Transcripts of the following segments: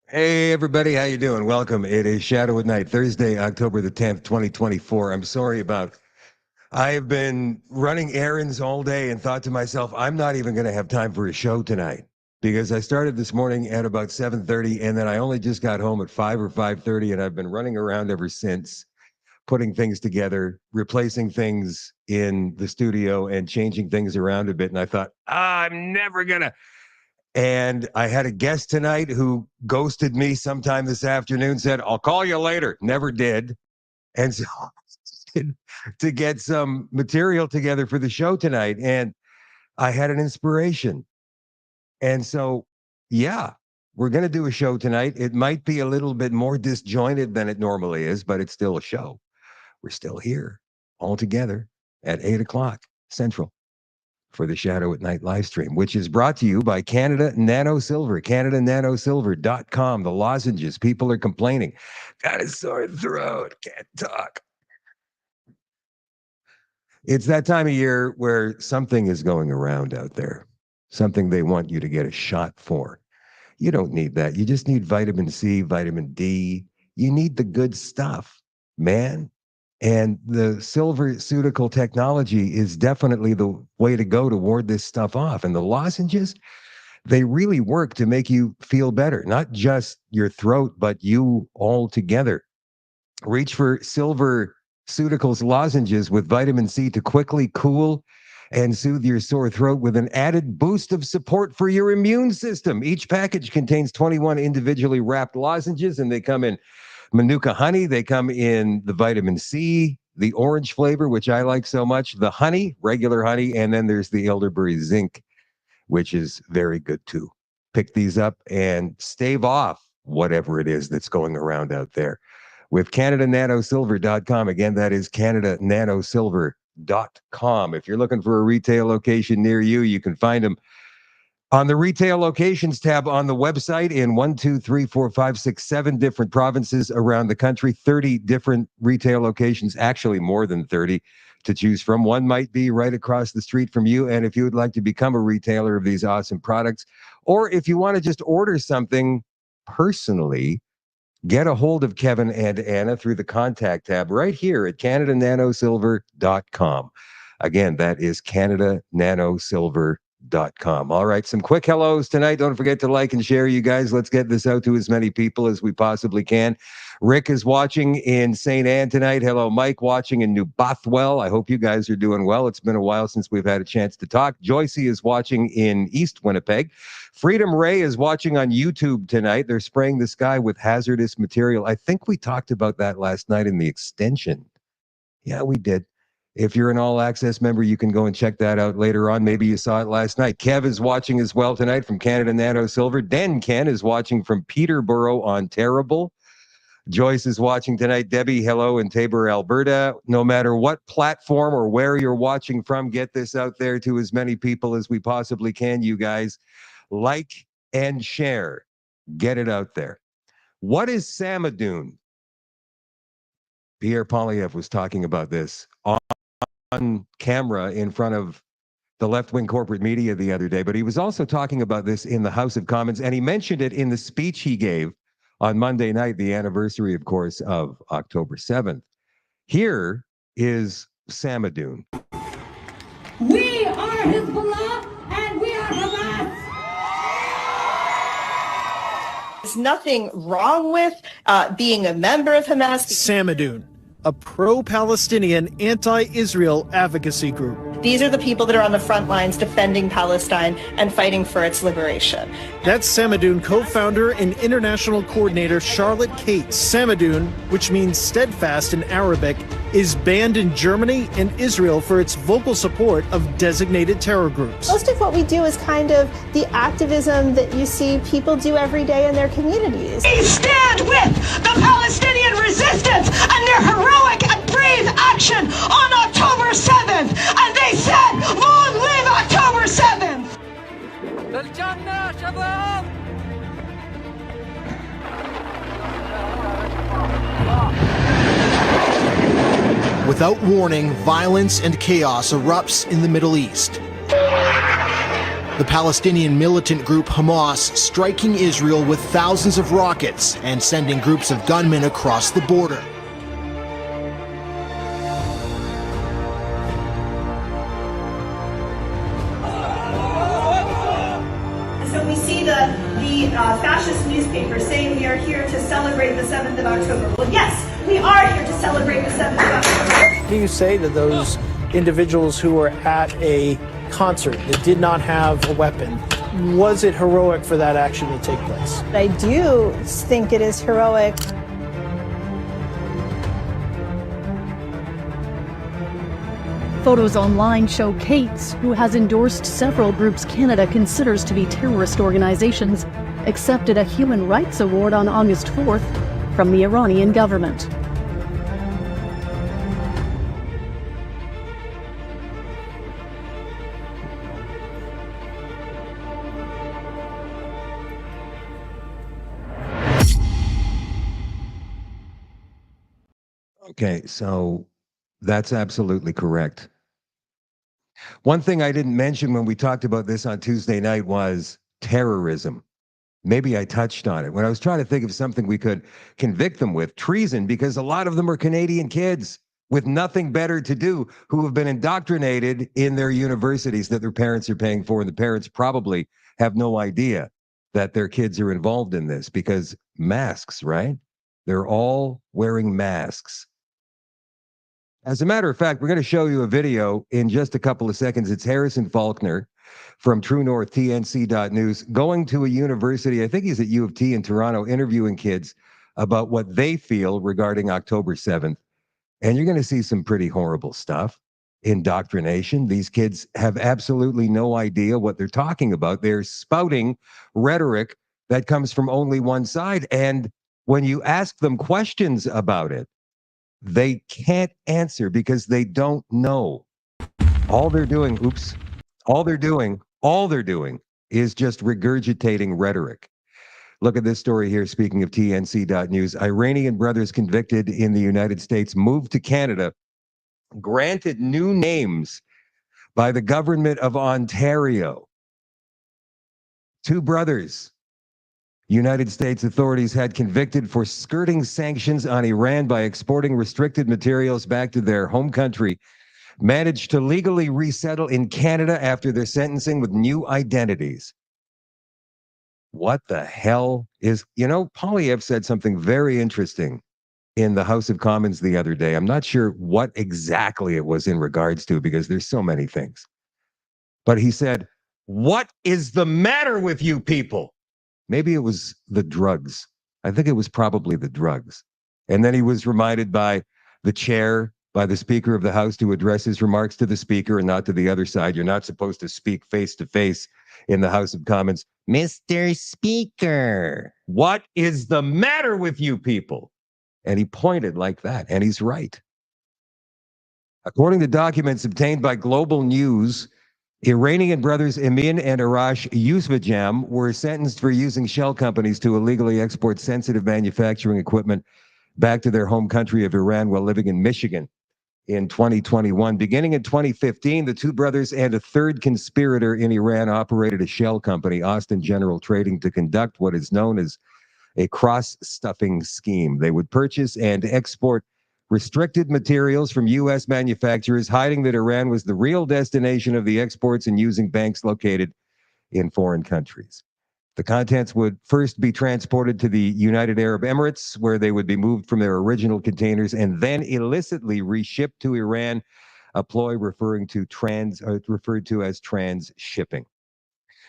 Hey everybody, how you doing? Welcome. It is Shadow at Night, Thursday, October the 10th, 2024. I'm sorry about I have been running errands all day and thought to myself, I'm not even going to have time for a show tonight because I started this morning at about 7:30 and then I only just got home at 5 or 5:30 and I've been running around ever since, putting things together, replacing things in the studio and changing things around a bit. And I thought, I'm never going to. And I had a guest tonight who ghosted me sometime this afternoon, said, I'll call you later. Never did. And so to get some material together for the show tonight. And I had an inspiration. And so, yeah, we're going to do a show tonight. It might be a little bit more disjointed than it normally is, but it's still a show. We're still here all together at 8 o'clock Central for the Shadow at Night live stream, which is brought to you by Canada Nano Silver, CanadaNanoSilver.com. The lozenges, people are complaining. Got a sore throat, can't talk. It's that time of year where something is going around out there, something they want you to get a shot for. You don't need that. You just need vitamin C, vitamin D. You need the good stuff, man. And the silverceutical technology is definitely the way to go to ward this stuff off. And the lozenges, they really work to make you feel better, not just your throat, but you all together. Reach for silverceuticals lozenges with vitamin C to quickly cool and soothe your sore throat with an added boost of support for your immune system. Each package contains 21 individually wrapped lozenges, and they come in Manuka honey. They come in the vitamin C, the orange flavor, which I like so much, the honey, regular honey, and then there's the elderberry zinc, which is very good too. Pick these up and stave off whatever it is that's going around out there with CanadaNanoSilver.com. Again, that is CanadaNanoSilver.com. If you're looking for a retail location near you, you can find them on the retail locations tab on the website in 1, 2, 3, 4, 5, 6, 7 different provinces around the country, 30 different retail locations, actually more than 30 to choose from. One might be right across the street from you. And if you would like to become a retailer of these awesome products, or if you want to just order something personally, get a hold of Kevin and Anna through the contact tab right here at CanadaNanoSilver.com. Again, that is CanadaNanoSilver.com. All right, some quick hellos tonight. Don't forget to like and share, you guys. Let's get this out to as many people as we possibly can. Rick is watching in St. Anne tonight. Hello, Mike, watching in New Bothwell. I hope you guys are doing well. It's been a while since we've had a chance to talk. Joycey is watching in East Winnipeg. Freedom Ray is watching on YouTube tonight. They're spraying the sky with hazardous material. I think we talked about that last night in the extension. Yeah, we did. If you're an All Access member, you can go and check that out later on. Maybe you saw it last night. Kev is watching as well tonight from Canada Nano Silver. Dan Ken is watching from Peterborough, Ontario. Joyce is watching tonight. Debbie, hello in Tabor, Alberta. No matter what platform or where you're watching from, get this out there to as many people as we possibly can, you guys. Like and share. Get it out there. What is Samadoun? Pierre Poilievre was talking about this on camera in front of the left-wing corporate media the other day, but he was also talking about this in the House of Commons, and he mentioned it in the speech he gave on Monday night, the anniversary, of course, of October 7th. Here is Samadoun. We are Hezbollah, and we are Hamas. There's nothing wrong with being a member of Hamas. Samadoun, a pro-Palestinian, anti-Israel advocacy group. These are the people that are on the front lines defending Palestine and fighting for its liberation. That's Samadoun co-founder and international coordinator Charlotte Kate. Samadoun, which means steadfast in Arabic, is banned in Germany and Israel for its vocal support of designated terror groups. Most of what we do is kind of the activism that you see people do every day in their communities. We stand with the Palestinian resistance and their heroic and brave action on October 7th. And they said, long live October 7th! Without warning, violence and chaos erupts in the Middle East. The Palestinian militant group Hamas striking Israel with thousands of rockets and sending groups of gunmen across the border. So we see the fascist newspaper saying we are here to celebrate the 7th of October. Well, yes, we are here to celebrate the 7th of October. What do you say to those individuals who were at a concert that did not have a weapon? Was it heroic for that action to take place? I do think it is heroic. Photos online show Kate's, who has endorsed several groups Canada considers to be terrorist organizations, accepted a Human Rights Award on August 4th from the Iranian government. Okay, so that's absolutely correct. One thing I didn't mention when we talked about this on Tuesday night was terrorism. Maybe I touched on it when I was trying to think of something we could convict them with. Treason, because a lot of them are Canadian kids with nothing better to do who have been indoctrinated in their universities that their parents are paying for, and the parents probably have no idea that their kids are involved in this because masks, right? They're all wearing masks. As a matter of fact, we're going to show you a video in just a couple of seconds. It's Harrison Faulkner from True North, TNC.news, going to a university, I think he's at U of T in Toronto, interviewing kids about what they feel regarding October 7th. And you're going to see some pretty horrible stuff. Indoctrination. These kids have absolutely no idea what they're talking about. They're spouting rhetoric that comes from only one side. And when you ask them questions about it, they can't answer because they don't know. All they're doing is just regurgitating rhetoric. Look at this story here. Speaking of TNC.news, Iranian brothers convicted in the United States moved to Canada, granted new names by the government of Ontario. Two brothers United States authorities had convicted for skirting sanctions on Iran by exporting restricted materials back to their home country, managed to legally resettle in Canada after their sentencing with new identities. What the hell is, Polyev said something very interesting in the House of Commons the other day. I'm not sure what exactly it was in regards to because there's so many things. But he said, "What is the matter with you people?" Maybe it was the drugs. I think it was probably the drugs. And then he was reminded by the chair, by the Speaker of the House, to address his remarks to the Speaker and not to the other side. You're not supposed to speak face to face in the House of Commons. Mr. Speaker, what is the matter with you people? And he pointed like that, and he's right. According to documents obtained by Global News, Iranian brothers Emin and Arash Yusufjam were sentenced for using shell companies to illegally export sensitive manufacturing equipment back to their home country of Iran while living in Michigan in 2021. Beginning in 2015, the two brothers and a third conspirator in Iran operated a shell company, Austin General Trading, to conduct what is known as a cross-stuffing scheme. They would purchase and export restricted materials from U.S. manufacturers, hiding that Iran was the real destination of the exports and using banks located in foreign countries. The contents would first be transported to the United Arab Emirates, where they would be moved from their original containers and then illicitly reshipped to Iran, a ploy referred to as transshipping.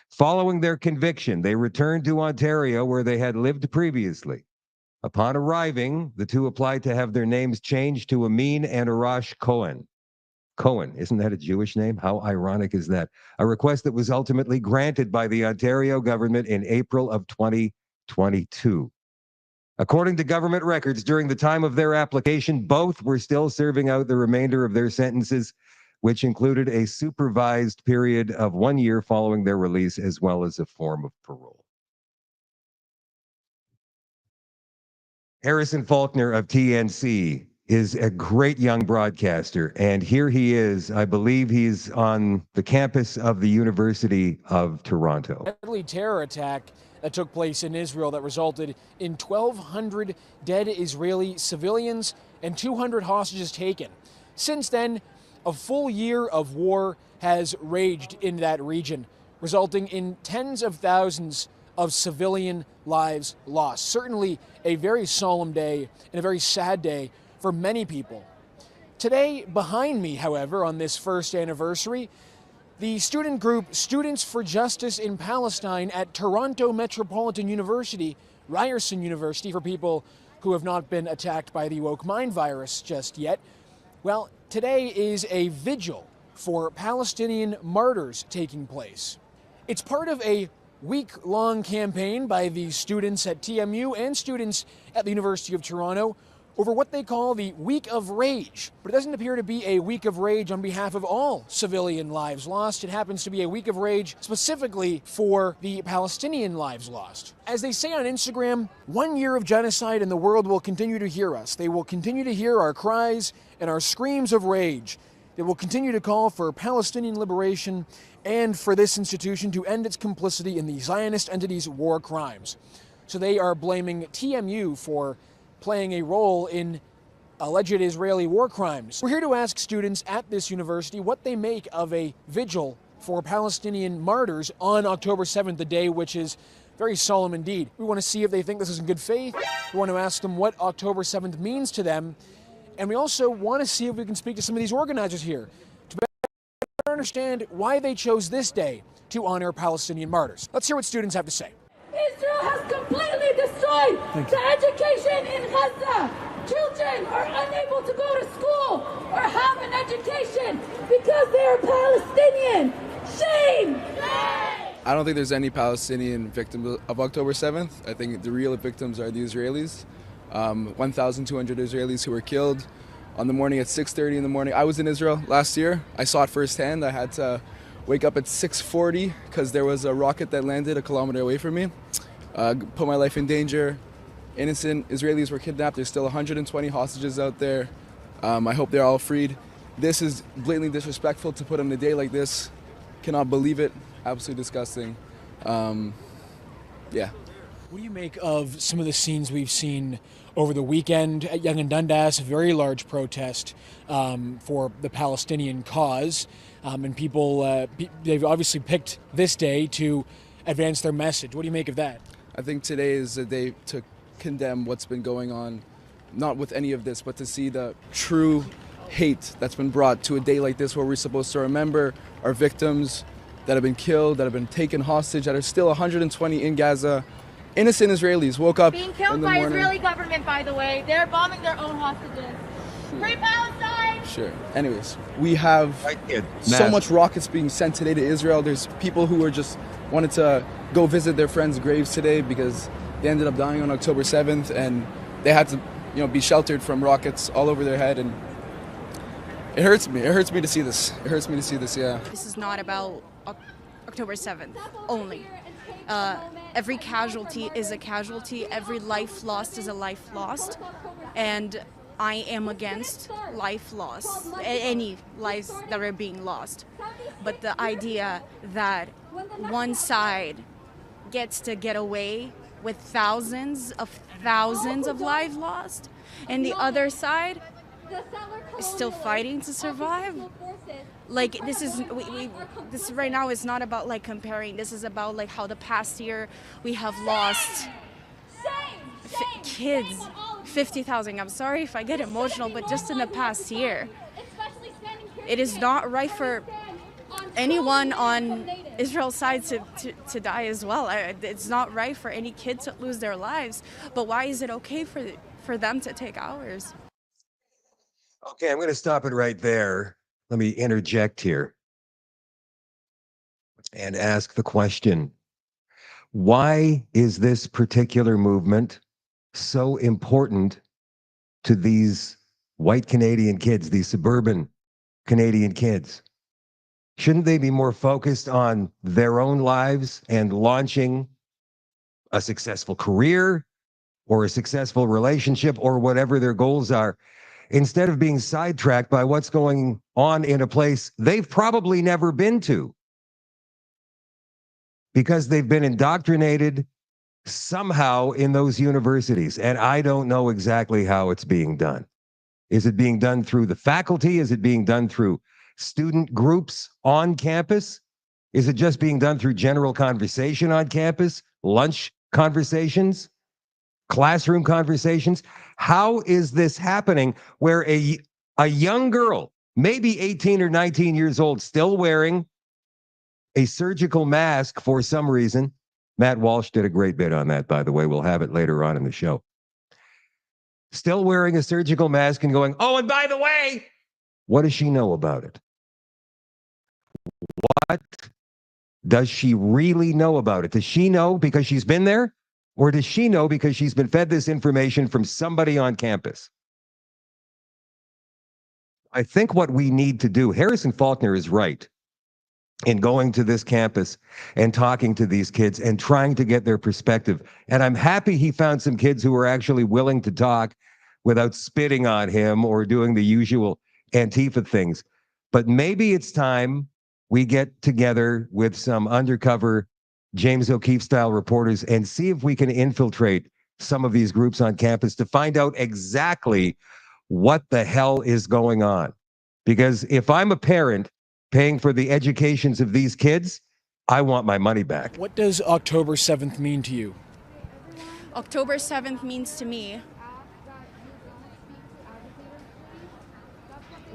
Following their conviction, they returned to Ontario, where they had lived previously. Upon arriving, the two applied to have their names changed to Amin and Arash Cohen. Cohen, isn't that a Jewish name? How ironic is that? A request that was ultimately granted by the Ontario government in April of 2022. According to government records, during the time of their application, both were still serving out the remainder of their sentences, which included a supervised period of 1 year following their release, as well as a form of parole. Harrison Faulkner of TNC is a great young broadcaster, and here he is. I believe he's on the campus of the University of Toronto. Deadly terror attack that took place in Israel that resulted in 1,200 dead Israeli civilians and 200 hostages taken. Since then, a full year of war has raged in that region, resulting in tens of thousands of civilian lives lost. Certainly a very solemn day and a very sad day for many people. Today, behind me, however, on this first anniversary, the student group Students for Justice in Palestine at Toronto Metropolitan University, Ryerson University, for people who have not been attacked by the woke mind virus just yet. Well, today is a vigil for Palestinian martyrs taking place. It's part of a week-long campaign by the students at TMU and students at the University of Toronto over what they call the Week of Rage. But it doesn't appear to be a week of rage on behalf of all civilian lives lost. It happens to be a week of rage specifically for the Palestinian lives lost. As they say on Instagram, 1 year of genocide and the world will continue to hear us. They will continue to hear our cries and our screams of rage. They will continue to call for Palestinian liberation and for this institution to end its complicity in the Zionist entity's war crimes. So they are blaming TMU for playing a role in alleged Israeli war crimes. We're here to ask students at this university what they make of a vigil for Palestinian martyrs on October 7th, the day which is very solemn indeed. We want to see if they think this is in good faith. We want to ask them what October 7th means to them. And we also want to see if we can speak to some of these organizers here to better understand why they chose this day to honor Palestinian martyrs. Let's hear what students have to say. Israel has completely destroyed the education in Gaza. Children are unable to go to school or have an education because they are Palestinian. Shame! I don't think there's any Palestinian victims of October 7th. I think the real victims are the Israelis. 1,200 Israelis who were killed on the morning at 6:30 in the morning. I was in Israel last year. I saw it firsthand. I had to wake up at 6:40 because there was a rocket that landed a kilometer away from me. Put my life in danger. Innocent Israelis were kidnapped. There's still 120 hostages out there. I hope they're all freed. This is blatantly disrespectful to put on a day like this. Cannot believe it. Absolutely disgusting. Yeah. What do you make of some of the scenes we've seen over the weekend at Yonge and Dundas, a very large protest for the Palestinian cause, and people, they've obviously picked this day to advance their message. What do you make of that? I think today is a day to condemn what's been going on, not with any of this, but to see the true hate that's been brought to a day like this where we're supposed to remember our victims that have been killed, that have been taken hostage, that are still 120 in Gaza. Innocent Israelis woke up being killed in the by morning. Israeli government, by the way. They're bombing their own hostages. Free Palestine! Sure. Anyways, we have so much rockets being sent today to Israel. There's people who are just wanted to go visit their friends' graves today because they ended up dying on October 7th, and they had to, be sheltered from rockets all over their head. And it hurts me. It hurts me to see this. It hurts me to see this. Yeah. This is not about October 7th only. Every casualty is a casualty. Every life lost is a life lost. And I am against life loss, any lives that are being lost. But the idea that one side gets to get away with thousands of lives lost, and the other side is still fighting to survive. Like, this is this right now is not about like comparing. This is about like how the past year we have lost kids, 50,000. I'm sorry if I get emotional, but just in the past year, it is not right for anyone on Israel's side to die as well. It's not right for any kid to lose their lives, but why is it okay for them to take ours? Okay, I'm going to stop it right there. Let me interject here and ask the question, why is this particular movement so important to these white Canadian kids, these suburban Canadian kids? Shouldn't they be more focused on their own lives and launching a successful career or a successful relationship or whatever their goals are, instead of being sidetracked by what's going on in a place they've probably never been to because they've been indoctrinated somehow in those universities? And I don't know exactly how it's being done. Is it being done through the faculty? Is it being done through student groups on campus? Is it just being done through general conversation on campus, lunch conversations, classroom conversations? How is this happening where a young girl, maybe 18 or 19 years old, still wearing a surgical mask for some reason? Matt Walsh did a great bit on that, by the way. We'll have it later on in the show. Still wearing a surgical mask and going, oh, and by the way, what does she know about it? What does she really know about it? Does she know because she's been there? Or does she know because she's been fed this information from somebody on campus? I think what we need to do, Harrison Faulkner is right in going to this campus and talking to these kids and trying to get their perspective. And I'm happy he found some kids who were actually willing to talk without spitting on him or doing the usual Antifa things. But maybe it's time we get together with some undercover James O'Keefe style reporters and see if we can infiltrate some of these groups on campus to find out exactly what the hell is going on. Because if I'm a parent paying for the educations of these kids, I want my money back. What does October 7th mean to you? October 7th means to me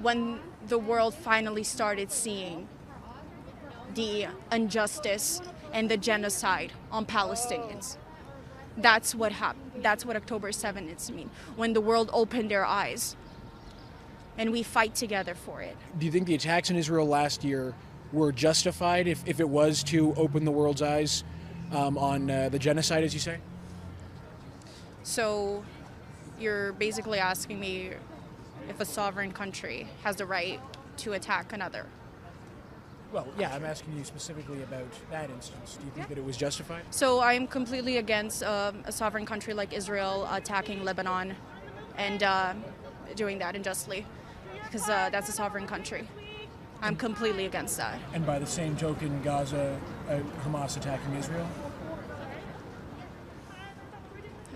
when the world finally started seeing the injustice and the genocide on Palestinians. That's what happened. That's what October 7th is to mean. When the world opened their eyes and we fight together for it. Do you think the attacks in Israel last year were justified if it was to open the world's eyes on the genocide, as you say? So you're basically asking me if a sovereign country has the right to attack another. Well, yeah, I'm asking you specifically about that instance. Do you think that it was justified? So I'm completely against a sovereign country like Israel attacking Lebanon and doing that unjustly, because that's a sovereign country. I'm completely against that. And by the same token, Gaza, Hamas attacking Israel?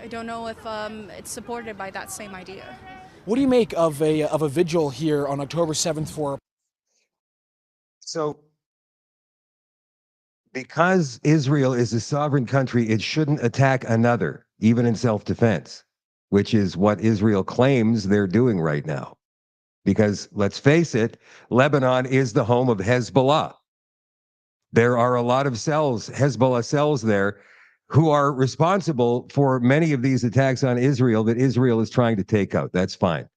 I don't know if it's supported by that same idea. What do you make of a vigil here on October 7th for? So, because Israel is a sovereign country, it shouldn't attack another, even in self-defense, which is what Israel claims they're doing right now. Because let's face it, Lebanon is the home of Hezbollah. There are a lot of cells, Hezbollah cells there, who are responsible for many of these attacks on Israel that Israel is trying to take out. That's fine.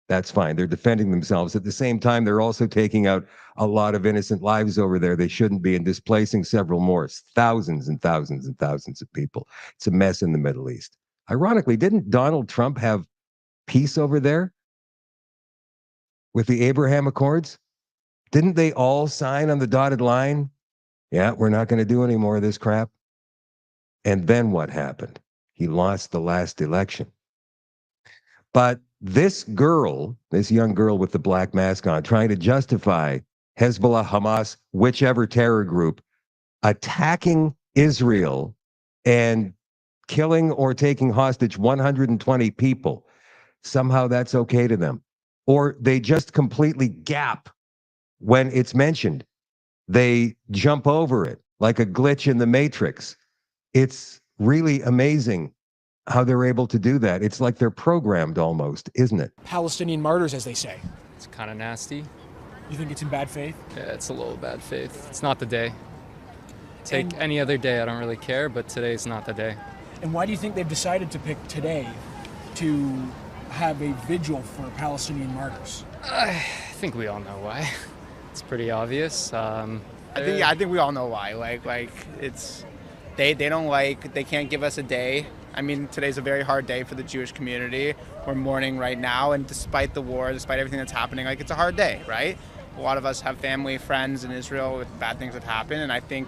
That's fine. They're defending themselves. At the same time, they're also taking out a lot of innocent lives over there. They shouldn't be, and displacing several more, thousands and thousands and thousands of people. It's a mess in the Middle East. Ironically, didn't Donald Trump have peace over there with the Abraham Accords? Didn't they all sign on the dotted line? Yeah, we're not going to do any more of this crap. And then what happened? He lost the last election. But this girl, this young girl with the black mask on, trying to justify Hezbollah, Hamas, whichever terror group, attacking Israel and killing or taking hostage 120 people, somehow that's okay to them. Or they just completely gap when it's mentioned. They jump over it like a glitch in the Matrix. It's really amazing how they're able to do that. It's like they're programmed almost, isn't it? Palestinian martyrs, as they say. It's kind of nasty. You think it's in bad faith? Yeah, it's a little bad faith. It's not the day. Take any other day, I don't really care, but today's not the day. And why do you think they've decided to pick today to have a vigil for Palestinian martyrs? I think we all know why. It's pretty obvious. I think we all know why. Like it's they can't give us a day. I mean, today's a very hard day for the Jewish community. We're mourning right now, and despite the war, despite everything that's happening, like, it's a hard day, right? A lot of us have family, friends in Israel with bad things that happen, and I think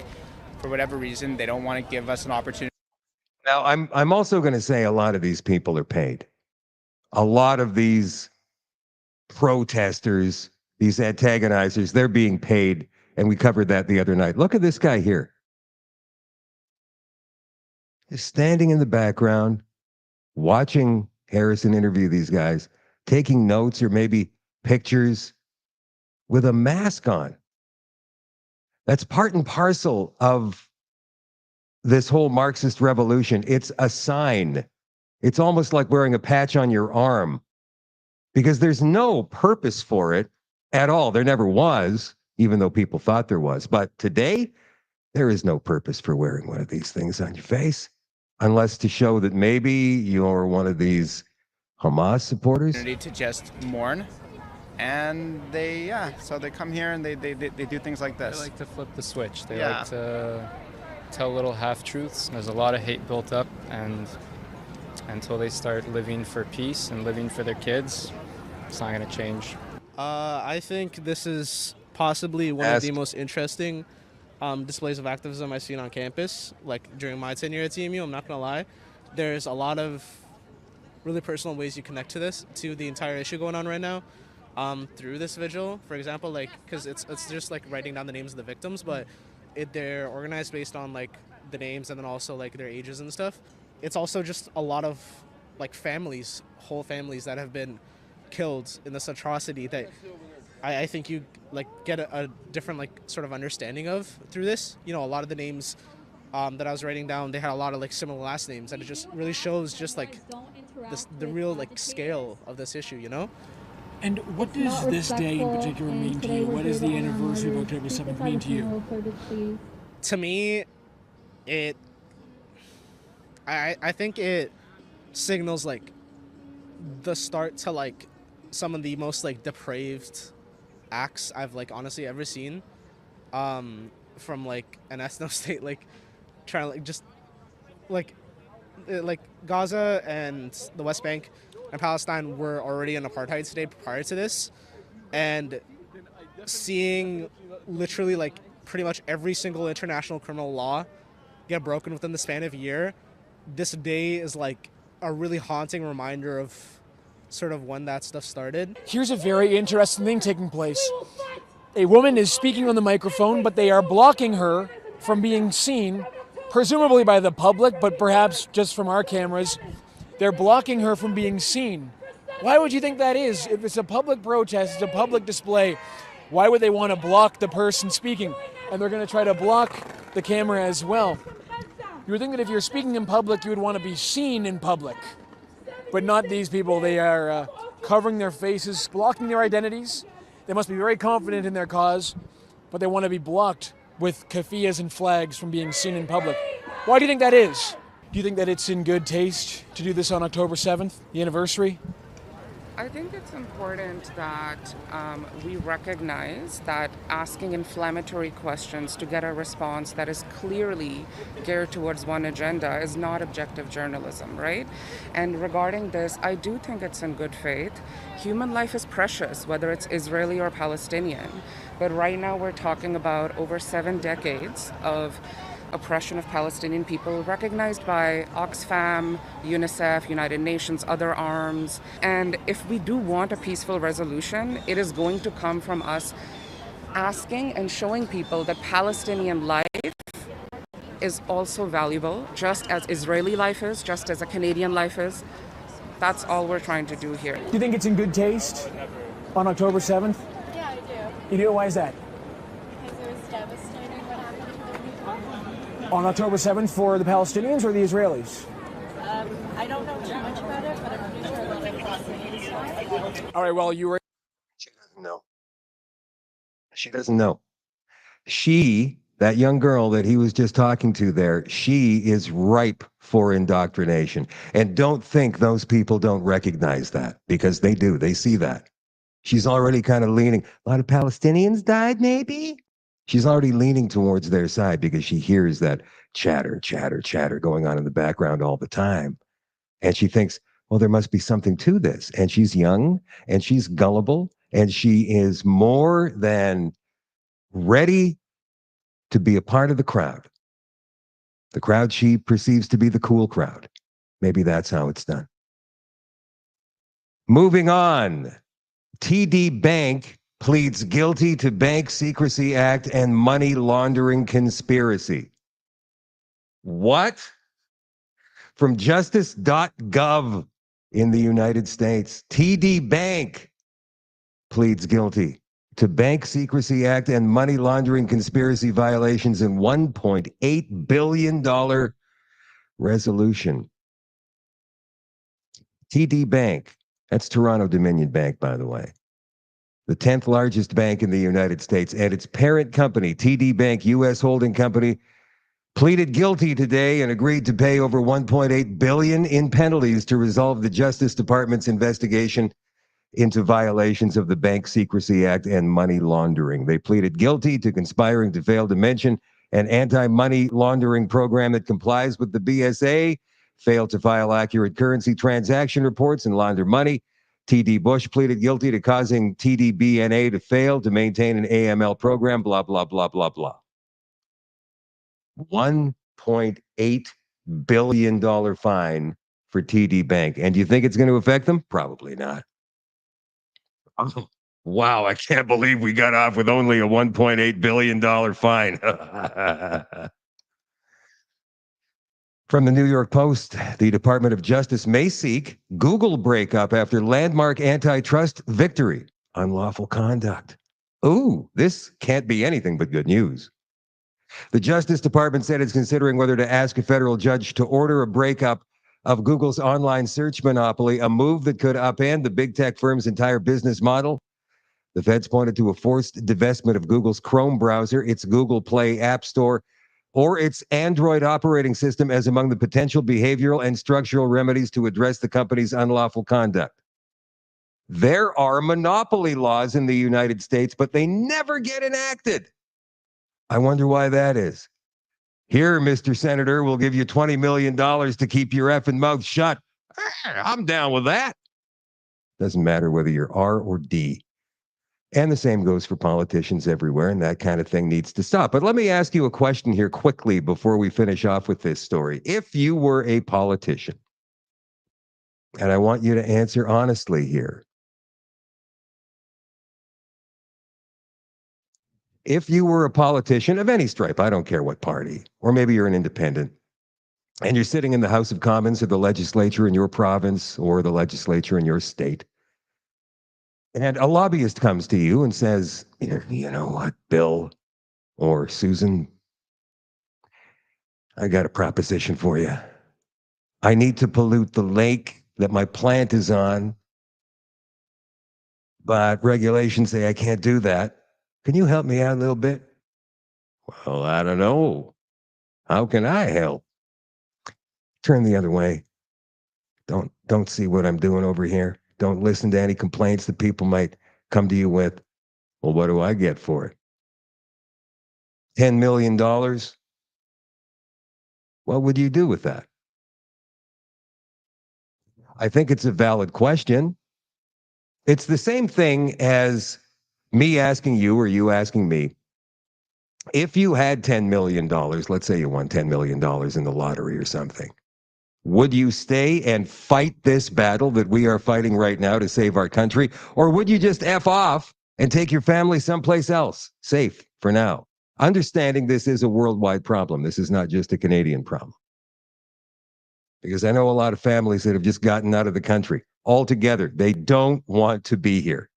for whatever reason, they don't want to give us an opportunity. Now, I'm also going to say a lot of these people are paid. A lot of these protesters, these antagonizers, they're being paid, and we covered that the other night. Look at this guy here. He's standing in the background, watching Harrison interview these guys, taking notes or maybe pictures with a mask on. That's part and parcel of this whole Marxist revolution. It's a sign. It's almost like wearing a patch on your arm because there's no purpose for it at all. There never was, even though people thought there was. But today, there is no purpose for wearing one of these things on your face unless to show that maybe you're one of these Hamas supporters. To just mourn. And so they come here and they do things like this. They like to flip the switch. They like to tell little half-truths. There's a lot of hate built up, and until they start living for peace and living for their kids, it's not going to change. I think this is possibly one of the most interesting displays of activism I've seen on campus, like during my tenure at TMU. I'm not going to lie. There's a lot of really personal ways you connect to the entire issue going on right now. Through this vigil, for example, like, because it's just like writing down the names of the victims, but they're organized based on like the names and then also like their ages and stuff. It's also just a lot of like families, whole families that have been killed in this atrocity that I think you like get a different like sort of understanding of through this. You know, a lot of the names that I was writing down, they had a lot of like similar last names, and it just really shows just like the real like scale of this issue, you know? And what does this day in particular mean to you? What does the anniversary of October 7th mean to you? To me, I think it signals like the start to like some of the most like depraved acts I've like honestly ever seen, from like an ethno state, like trying to like just like Gaza and the West Bank and Palestine were already in apartheid state prior to this, and seeing literally like pretty much every single international criminal law get broken within the span of a year, this day is like a really haunting reminder of sort of when that stuff started. Here's a very interesting thing taking place. A woman is speaking on the microphone, but they are blocking her from being seen, presumably by the public, but perhaps just from our cameras. They're blocking her from being seen. Why would you think that is? If it's a public protest, it's a public display, why would they want to block the person speaking? And they're going to try to block the camera as well. You would think that if you're speaking in public, you would want to be seen in public. But not these people. They are covering their faces, blocking their identities. They must be very confident in their cause, but they want to be blocked with keffiyehs and flags from being seen in public. Why do you think that is? Do you think that it's in good taste to do this on October 7th, the anniversary? I think it's important that we recognize that asking inflammatory questions to get a response that is clearly geared towards one agenda is not objective journalism, right? And regarding this, I do think it's in good faith. Human life is precious, whether it's Israeli or Palestinian. But right now we're talking about over 7 decades of oppression of Palestinian people recognized by Oxfam, UNICEF, United Nations, other arms. And if we do want a peaceful resolution, it is going to come from us asking and showing people that Palestinian life is also valuable, just as Israeli life is, just as a Canadian life is. That's all we're trying to do here. Do you think it's in good taste on October 7th? Yeah, I do. You do? Why is that? Because it was devastating what happened to the people. On October 7th for the Palestinians or the Israelis? I don't know too much about it, but I'm pretty sure a lot of Palestinians died. All right, well, you were... She doesn't know. She doesn't know. She that young girl that he was just talking to there, she is ripe for indoctrination. And don't think those people don't recognize that, because they do. They see that. She's already kind of leaning. A lot of Palestinians died, maybe? She's already leaning towards their side because she hears that chatter, chatter, chatter going on in the background all the time. And she thinks, well, there must be something to this. And she's young and she's gullible and she is more than ready to be a part of the crowd. The crowd she perceives to be the cool crowd. Maybe that's how it's done. Moving on. TD Bank pleads guilty to Bank Secrecy Act and money laundering conspiracy. What? From justice.gov in the United States, TD Bank pleads guilty to Bank Secrecy Act and money laundering conspiracy violations in $1.8 billion resolution. TD Bank, that's Toronto Dominion Bank, by the way, the 10th largest bank in the United States, and its parent company, TD Bank U.S. Holding Company, pleaded guilty today and agreed to pay over $1.8 billion in penalties to resolve the Justice Department's investigation into violations of the Bank Secrecy Act and money laundering. They pleaded guilty to conspiring to fail to mention an anti-money laundering program that complies with the BSA, failed to file accurate currency transaction reports and launder money. TD Bush pleaded guilty to causing TDBNA to fail to maintain an AML program, blah, blah, blah, blah, blah. $1.8 billion fine for TD Bank. And do you think it's going to affect them? Probably not. Oh, wow, I can't believe we got off with only a $1.8 billion fine. From the New York Post, the Department of Justice may seek Google breakup after landmark antitrust victory. Unlawful conduct. Ooh, this can't be anything but good news. The Justice Department said it's considering whether to ask a federal judge to order a breakup of Google's online search monopoly, a move that could upend the big tech firm's entire business model. The feds pointed to a forced divestment of Google's Chrome browser, its Google Play App Store, or its Android operating system as among the potential behavioral and structural remedies to address the company's unlawful conduct. There are monopoly laws in the United States, but they never get enacted. I wonder why that is. Here, Mr. Senator, we'll give you $20 million to keep your effing mouth shut. I'm down with that. Doesn't matter whether you're R or D. And the same goes for politicians everywhere, and that kind of thing needs to stop. But let me ask you a question here quickly before we finish off with this story. If you were a politician, and I want you to answer honestly here, if you were a politician of any stripe, I don't care what party, or maybe you're an independent, and you're sitting in the House of Commons or the legislature in your province or the legislature in your state, and a lobbyist comes to you and says, you know what, Bill or Susan, I got a proposition for you. I need to pollute the lake that my plant is on, but regulations say I can't do that. Can you help me out a little bit? Well, I don't know. How can I help? Turn the other way. Don't see what I'm doing over here. Don't listen to any complaints that people might come to you with. Well, what do I get for it? $10 million? What would you do with that? I think it's a valid question. It's the same thing as me asking you or you asking me, if you had $10 million, let's say you won $10 million in the lottery or something, would you stay and fight this battle that we are fighting right now to save our country? Or would you just F off and take your family someplace else, safe for now? Understanding this is a worldwide problem. This is not just a Canadian problem. Because I know a lot of families that have just gotten out of the country altogether. They don't want to be here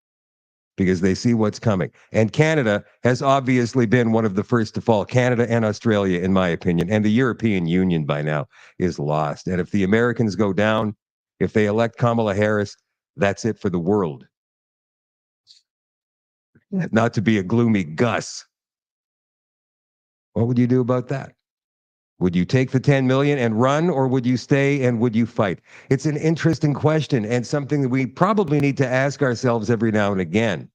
because they see what's coming. And Canada has obviously been one of the first to fall. Canada and Australia, in my opinion, and the European Union by now is lost. And if the Americans go down, if they elect Kamala Harris, that's it for the world. Not to be a gloomy Gus. What would you do about that? Would you take the 10 million and run, or would you stay and would you fight? It's an interesting question and something that we probably need to ask ourselves every now and again,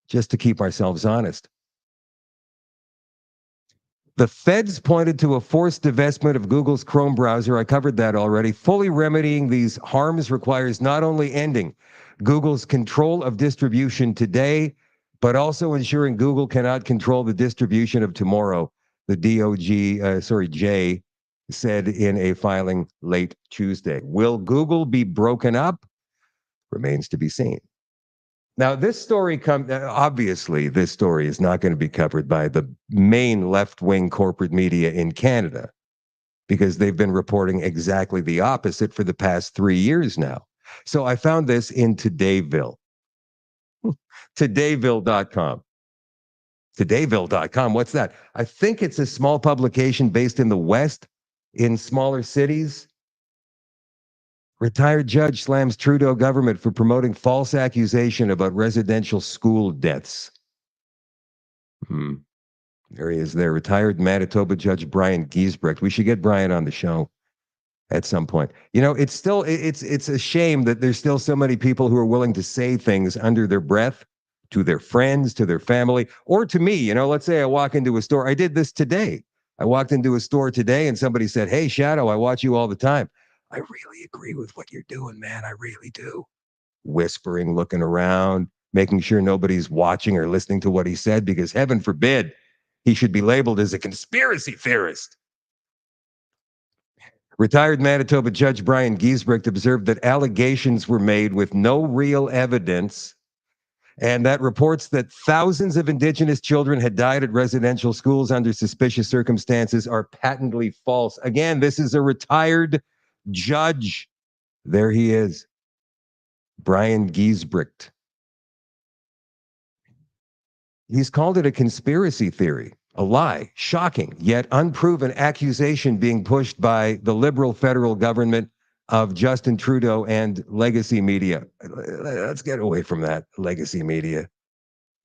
just to keep ourselves honest. The feds pointed to a forced divestment of Google's Chrome browser. I covered that already. Fully remedying these harms requires not only ending Google's control of distribution today, but also ensuring Google cannot control the distribution of tomorrow, the DOJ said in a filing late Tuesday. Will Google be broken up? Remains to be seen. Now, this story obviously, this story is not going to be covered by the main left-wing corporate media in Canada because they've been reporting exactly the opposite for the past 3 years now. So I found this in Todayville. Todayville.com. Todayville.com, what's that? I think it's a small publication based in the West, in smaller cities. Retired judge slams Trudeau government for promoting false accusation about residential school deaths. There he is there, retired Manitoba Judge Brian Giesbrecht. We should get Brian on the show at some point. You know, it's a shame that there's still so many people who are willing to say things under their breath to their friends, to their family, or to me. You know, let's say I walk into a store. I did this today. I walked into a store today and somebody said, "Hey, Shadow, I watch you all the time." I really agree with what you're doing, man. I really do. Whispering, looking around, making sure nobody's watching or listening to what he said, because heaven forbid he should be labeled as a conspiracy theorist. Retired Manitoba Judge Brian Giesbrecht observed that allegations were made with no real evidence, and that reports that thousands of Indigenous children had died at residential schools under suspicious circumstances are patently false. Again, this is a retired judge. There he is, Brian Giesbrecht. He's called it a conspiracy theory, a lie, shocking, yet unproven accusation being pushed by the Liberal federal government of Justin Trudeau and legacy media. Let's get away from that, legacy media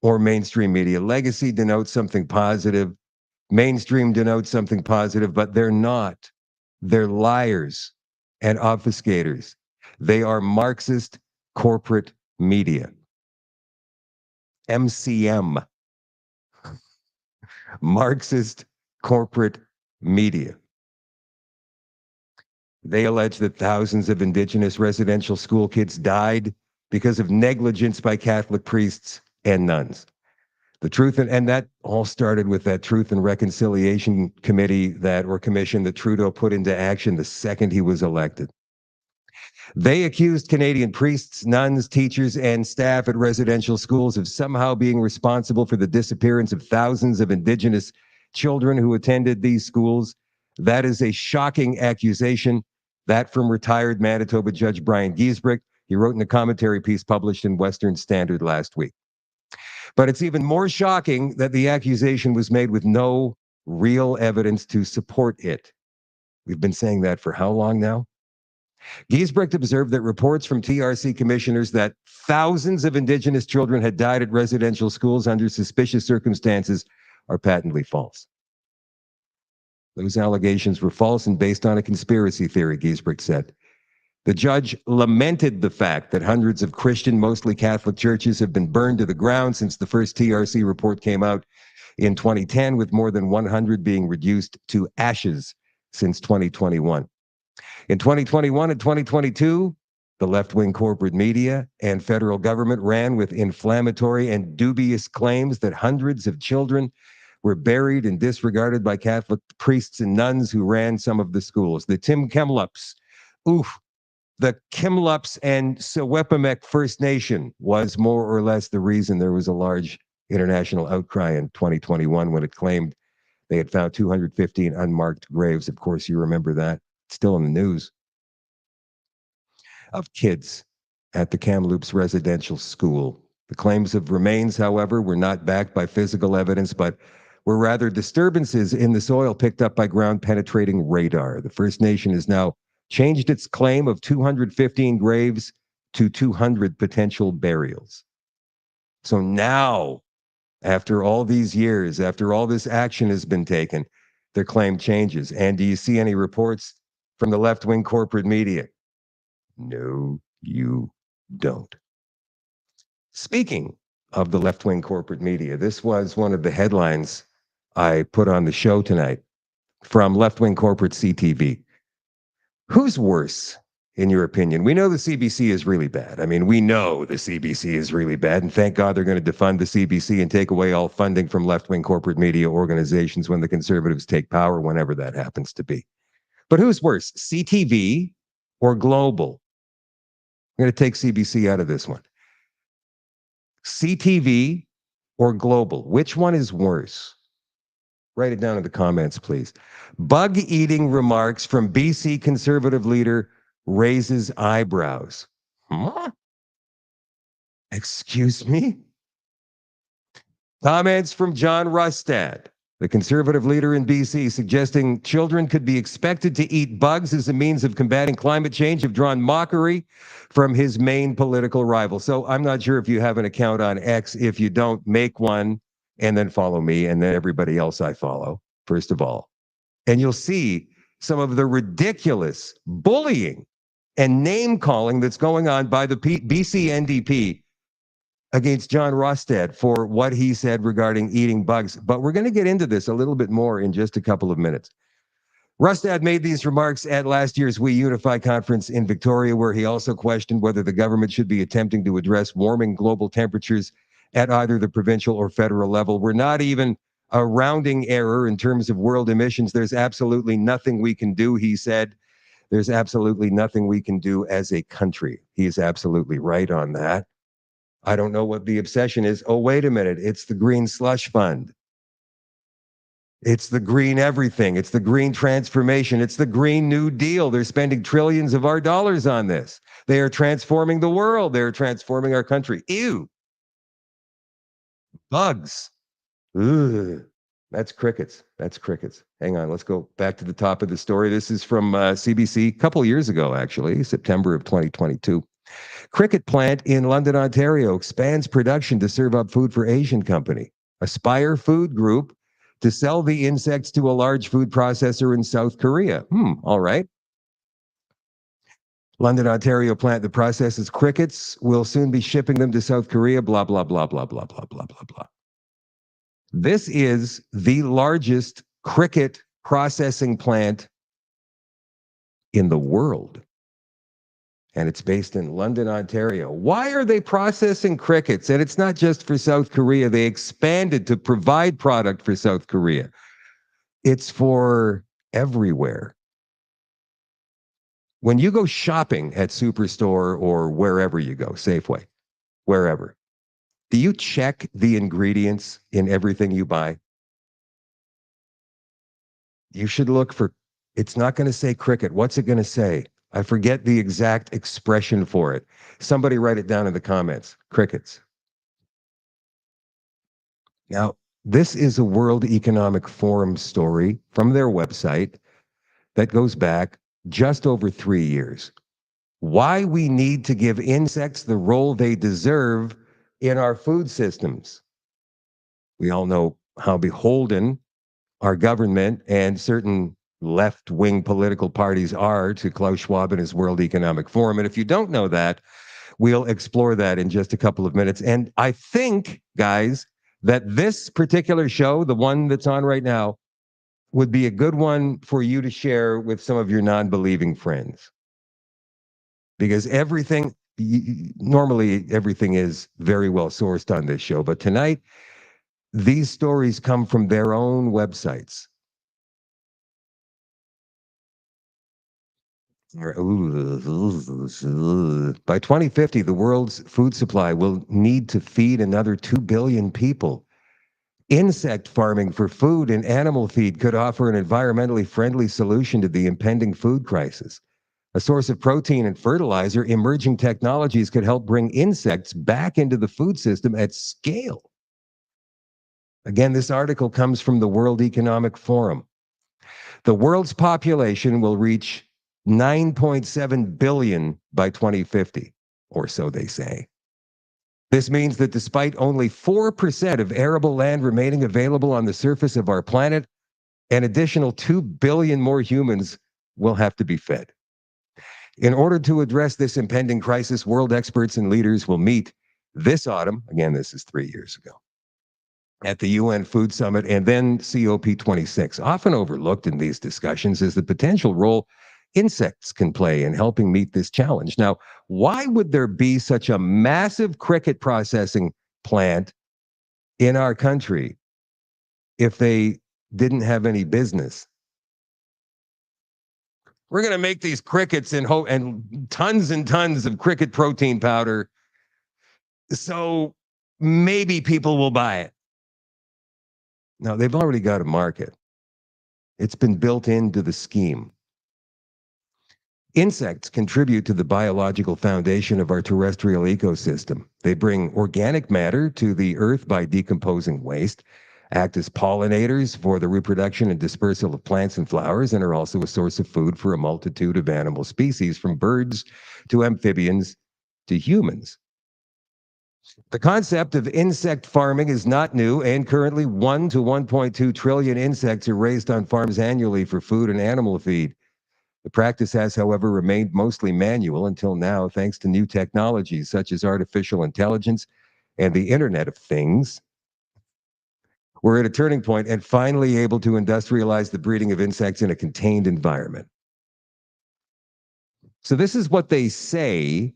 or mainstream media. Legacy denotes something positive. Mainstream denotes something positive, but they're not. They're liars and obfuscators. They are Marxist corporate media. MCM. Marxist corporate media. They allege that thousands of Indigenous residential school kids died because of negligence by Catholic priests and nuns. The truth, and that all started with that Truth and Reconciliation Commission that Trudeau put into action the second he was elected. They accused Canadian priests, nuns, teachers, and staff at residential schools of somehow being responsible for the disappearance of thousands of Indigenous children who attended these schools. That is a shocking accusation. That from retired Manitoba Judge Brian Giesbrecht. He wrote in a commentary piece published in Western Standard last week. But it's even more shocking that the accusation was made with no real evidence to support it. We've been saying that for how long now? Giesbrecht observed that reports from TRC commissioners that thousands of Indigenous children had died at residential schools under suspicious circumstances are patently false. Those allegations were false and based on a conspiracy theory, Giesbrecht said. The judge lamented the fact that hundreds of Christian, mostly Catholic churches have been burned to the ground since the first TRC report came out in 2010, with more than 100 being reduced to ashes since 2021. In 2021 and 2022, the left-wing corporate media and federal government ran with inflammatory and dubious claims that hundreds of children were buried and disregarded by Catholic priests and nuns who ran some of the schools. The Tim Kamloops, the Kamloops and Secwepemc First Nation was more or less the reason there was a large international outcry in 2021 when it claimed they had found 215 unmarked graves. Of course, you remember that. It's still in the news. Of kids at the Kamloops residential school. The claims of remains, however, were not backed by physical evidence, but were rather disturbances in the soil picked up by ground-penetrating radar. The First Nation has now changed its claim of 215 graves to 200 potential burials. So now After all these years, after all this action has been taken, their claim changes. And do you see any reports from the left-wing corporate media? No, you don't. Speaking of the left-wing corporate media, this was one of the headlines I put on the show tonight from left-wing corporate CTV. Who's worse, in your opinion? We know the CBC is really bad. I mean, we know the CBC is really bad, and thank God they're going to defund the CBC and take away all funding from left-wing corporate media organizations when the Conservatives take power, whenever that happens to be. But who's worse, CTV or Global? I'm going to take CBC out of this one. CTV or Global? Which one is worse? Write it down in the comments, please. Bug-eating remarks from BC Conservative leader raises eyebrows. Huh? Excuse me? Comments from John Rustad, the Conservative leader in BC, suggesting children could be expected to eat bugs as a means of combating climate change, have drawn mockery from his main political rival. So I'm not sure if you have an account on X. If you don't, make one and then follow me and then everybody else I follow, first of all. And you'll see some of the ridiculous bullying and name-calling that's going on by the BC NDP against John Rustad for what he said regarding eating bugs. But we're going to get into this a little bit more in just a couple of minutes. Rustad made these remarks at last year's We Unify conference in Victoria, where he also questioned whether the government should be attempting to address warming global temperatures at either the provincial or federal level. We're not even a rounding error in terms of world emissions. There's absolutely nothing we can do, he said. There's absolutely nothing we can do as a country. He is absolutely right on that. I don't know what the obsession is. Oh, wait a minute. It's the Green Slush Fund. It's the green everything. It's the green transformation. It's the Green New Deal. They're spending trillions of our dollars on this. They are transforming the world. They're transforming our country. Ew. Bugs. Ugh. That's crickets. That's crickets. Hang on. Let's go back to the top of the story. This is from CBC a couple years ago, actually, September of 2022. Cricket plant in London, Ontario expands production to serve up food for Asian company. Aspire Food Group to sell the insects to a large food processor in South Korea. All right. London, Ontario plant that processes crickets will soon be shipping them to South Korea, blah, blah, blah, blah, blah, blah, blah, blah, blah. This is the largest cricket processing plant in the world. And it's based in London, Ontario. Why are they processing crickets? And it's not just for South Korea. They expanded to provide product for South Korea. It's for everywhere. When you go shopping at Superstore or wherever you go, Safeway, wherever, do you check the ingredients in everything you buy? You should look for, it's not going to say cricket. What's it going to say? I forget the exact expression for it. Somebody write it down in the comments. Crickets. Now, this is a World Economic Forum story from their website that goes back just over 3 years. Why we need to give insects the role they deserve in our food systems. We all know how beholden our government and certain left-wing political parties are to Klaus Schwab and his World Economic Forum. And if you don't know that, we'll explore that in just a couple of minutes. And I think, guys, that this particular show, the one that's on right now, would be a good one for you to share with some of your non-believing friends. Because everything, normally everything is very well sourced on this show, but tonight, these stories come from their own websites. By 2050, the world's food supply will need to feed another 2 billion people. Insect farming for food and animal feed could offer an environmentally friendly solution to the impending food crisis. A source of protein and fertilizer, emerging technologies could help bring insects back into the food system at scale. Again, this article comes from the World Economic Forum. The world's population will reach 9.7 billion by 2050, or so they say. This means that despite only 4% of arable land remaining available on the surface of our planet, an additional 2 billion more humans will have to be fed. In order to address this impending crisis, world experts and leaders will meet this autumn. Again, this is 3 years ago, at the UN Food Summit and then COP26. Often overlooked in these discussions is the potential role insects can play in helping meet this challenge. Now, why would there be such a massive cricket processing plant in our country if they didn't have any business? We're going to make these crickets and tons of cricket protein powder, so maybe people will buy it. No, they've already got a market. It's been built into the scheme. Insects contribute to the biological foundation of our terrestrial ecosystem. They bring organic matter to the earth by decomposing waste, act as pollinators for the reproduction and dispersal of plants and flowers, and are also a source of food for a multitude of animal species, from birds to amphibians to humans. The concept of insect farming is not new, and currently 1 to 1.2 trillion insects are raised on farms annually for food and animal feed. The practice has, however, remained mostly manual until now, thanks to new technologies such as artificial intelligence and the Internet of Things. We're at a turning point and finally able to industrialize the breeding of insects in a contained environment. So this is what they say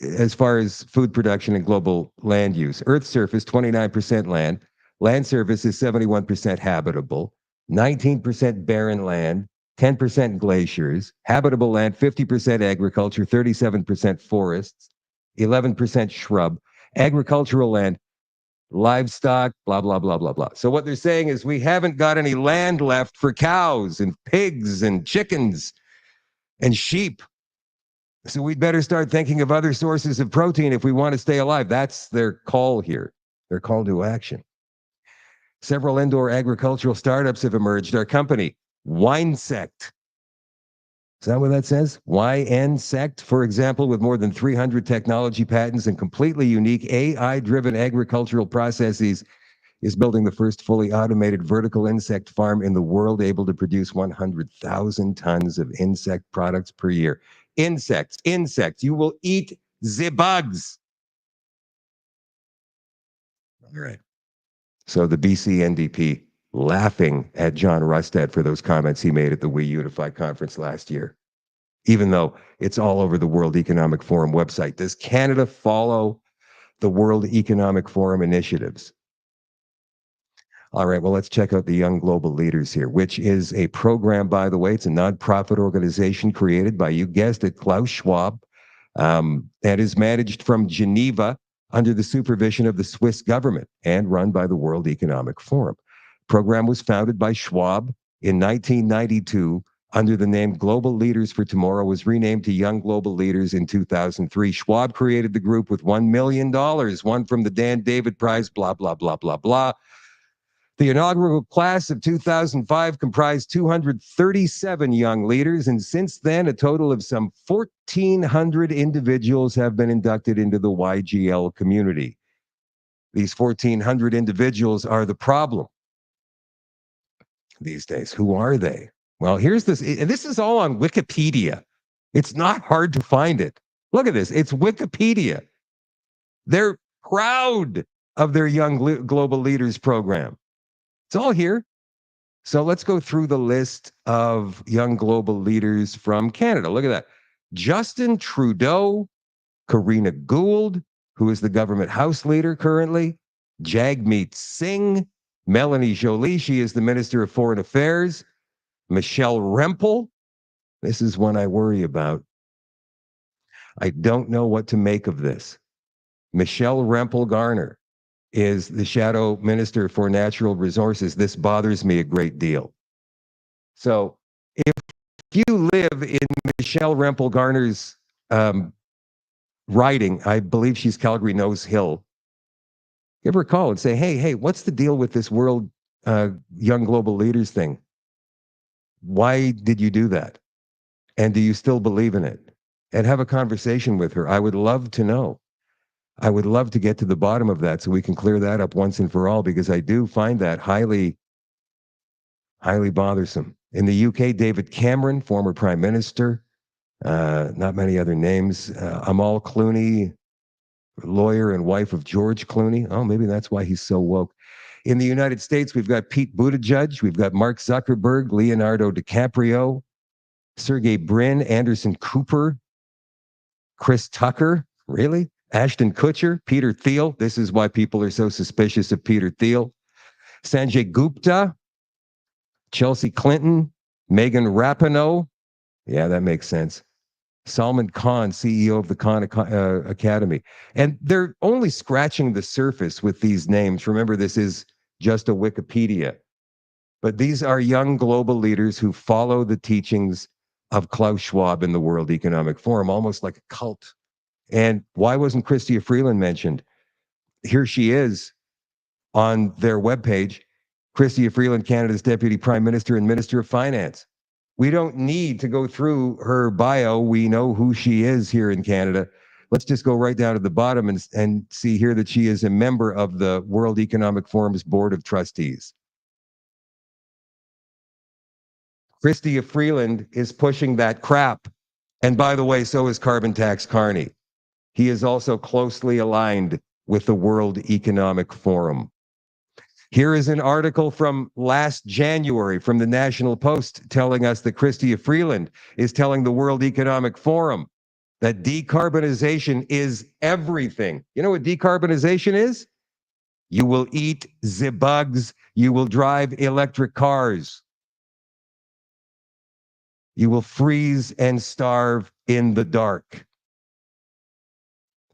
as far as food production and global land use. Earth's surface, 29% land. Land surface is 71% habitable. 19% barren land. 10% glaciers. Habitable land, 50% agriculture. 37% forests. 11% shrub. Agricultural land, livestock, blah, blah, blah, blah, blah. So what they're saying is we haven't got any land left for cows and pigs and chickens and sheep. So we'd better start thinking of other sources of protein if we want to stay alive. That's their call here, their call to action. Several indoor agricultural startups have emerged. Our company, Winesect. Is that what that says? YNSect, for example, with more than 300 technology patents and completely unique AI-driven agricultural processes, is building the first fully automated vertical insect farm in the world, able to produce 100,000 tons of insect products per year. Insects. You will eat the bugs. All right. So the BC NDP laughing at John Rustad for those comments he made at the We Unify conference last year, even though it's all over the World Economic Forum website. Does Canada follow the World Economic Forum initiatives? All right, well, let's check out the Young Global Leaders here, which is a program, by the way. It's a nonprofit organization created by, you guessed it, Klaus Schwab, that is managed from Geneva under the supervision of the Swiss government and run by the World Economic Forum. The program was founded by Schwab in 1992 under the name Global Leaders for Tomorrow, was renamed to Young Global Leaders in 2003. Schwab created the group with $1 million, won from the Dan David Prize, blah, blah, blah, blah, blah. The inaugural class of 2005 comprised 237 young leaders, and since then, a total of some 1,400 individuals have been inducted into the YGL community. These 1,400 individuals are the problem these days. Who are they? Well, here's this. This is all on Wikipedia. It's not hard to find it. Look at this. It's Wikipedia. They're proud of their Young Global Leaders program. It's all here. So let's go through the list of young global leaders from Canada. Look at that. Justin Trudeau, Karina Gould, who is the government House leader currently, Jagmeet Singh, Melanie Joly, she is the Minister of Foreign Affairs, Michelle Rempel, this is one I worry about. I don't know what to make of this. Michelle Rempel Garner is the Shadow Minister for Natural Resources. This bothers me a great deal. So if you live in Michelle Rempel Garner's riding, I believe she's Calgary Nose Hill, give her a call and say, hey, what's the deal with this World Young Global Leaders thing? Why did you do that? And do you still believe in it? And have a conversation with her. I would love to know. I would love to get to the bottom of that so we can clear that up once and for all, because I do find that highly, highly bothersome. In the UK, David Cameron, former prime minister, not many other names. Amal Clooney, lawyer and wife of George Clooney. Oh, maybe that's why he's so woke. In the United States, we've got Pete Buttigieg, we've got Mark Zuckerberg, Leonardo DiCaprio, Sergey Brin, Anderson Cooper, Chris Tucker, really? Ashton Kutcher, Peter Thiel. This is why people are so suspicious of Peter Thiel. Sanjay Gupta, Chelsea Clinton, Megan Rapinoe. Yeah, that makes sense. Salman Khan, CEO of the Khan Academy. And they're only scratching the surface with these names. Remember, this is just a Wikipedia. But these are young global leaders who follow the teachings of Klaus Schwab in the World Economic Forum, almost like a cult. And why wasn't Chrystia Freeland mentioned? Here she is on their webpage. Chrystia Freeland, Canada's Deputy Prime Minister and Minister of Finance. We don't need to go through her bio. We know who she is here in Canada. Let's just go right down to the bottom and see here that she is a member of the World Economic Forum's Board of Trustees. Chrystia Freeland is pushing that crap. And by the way, so is Carbon Tax Carney. He is also closely aligned with the World Economic Forum. Here is an article from last January from the National Post telling us that Chrystia Freeland is telling the World Economic Forum that decarbonization is everything. You know what decarbonization is? You will eat the bugs. You will drive electric cars. You will freeze and starve in the dark.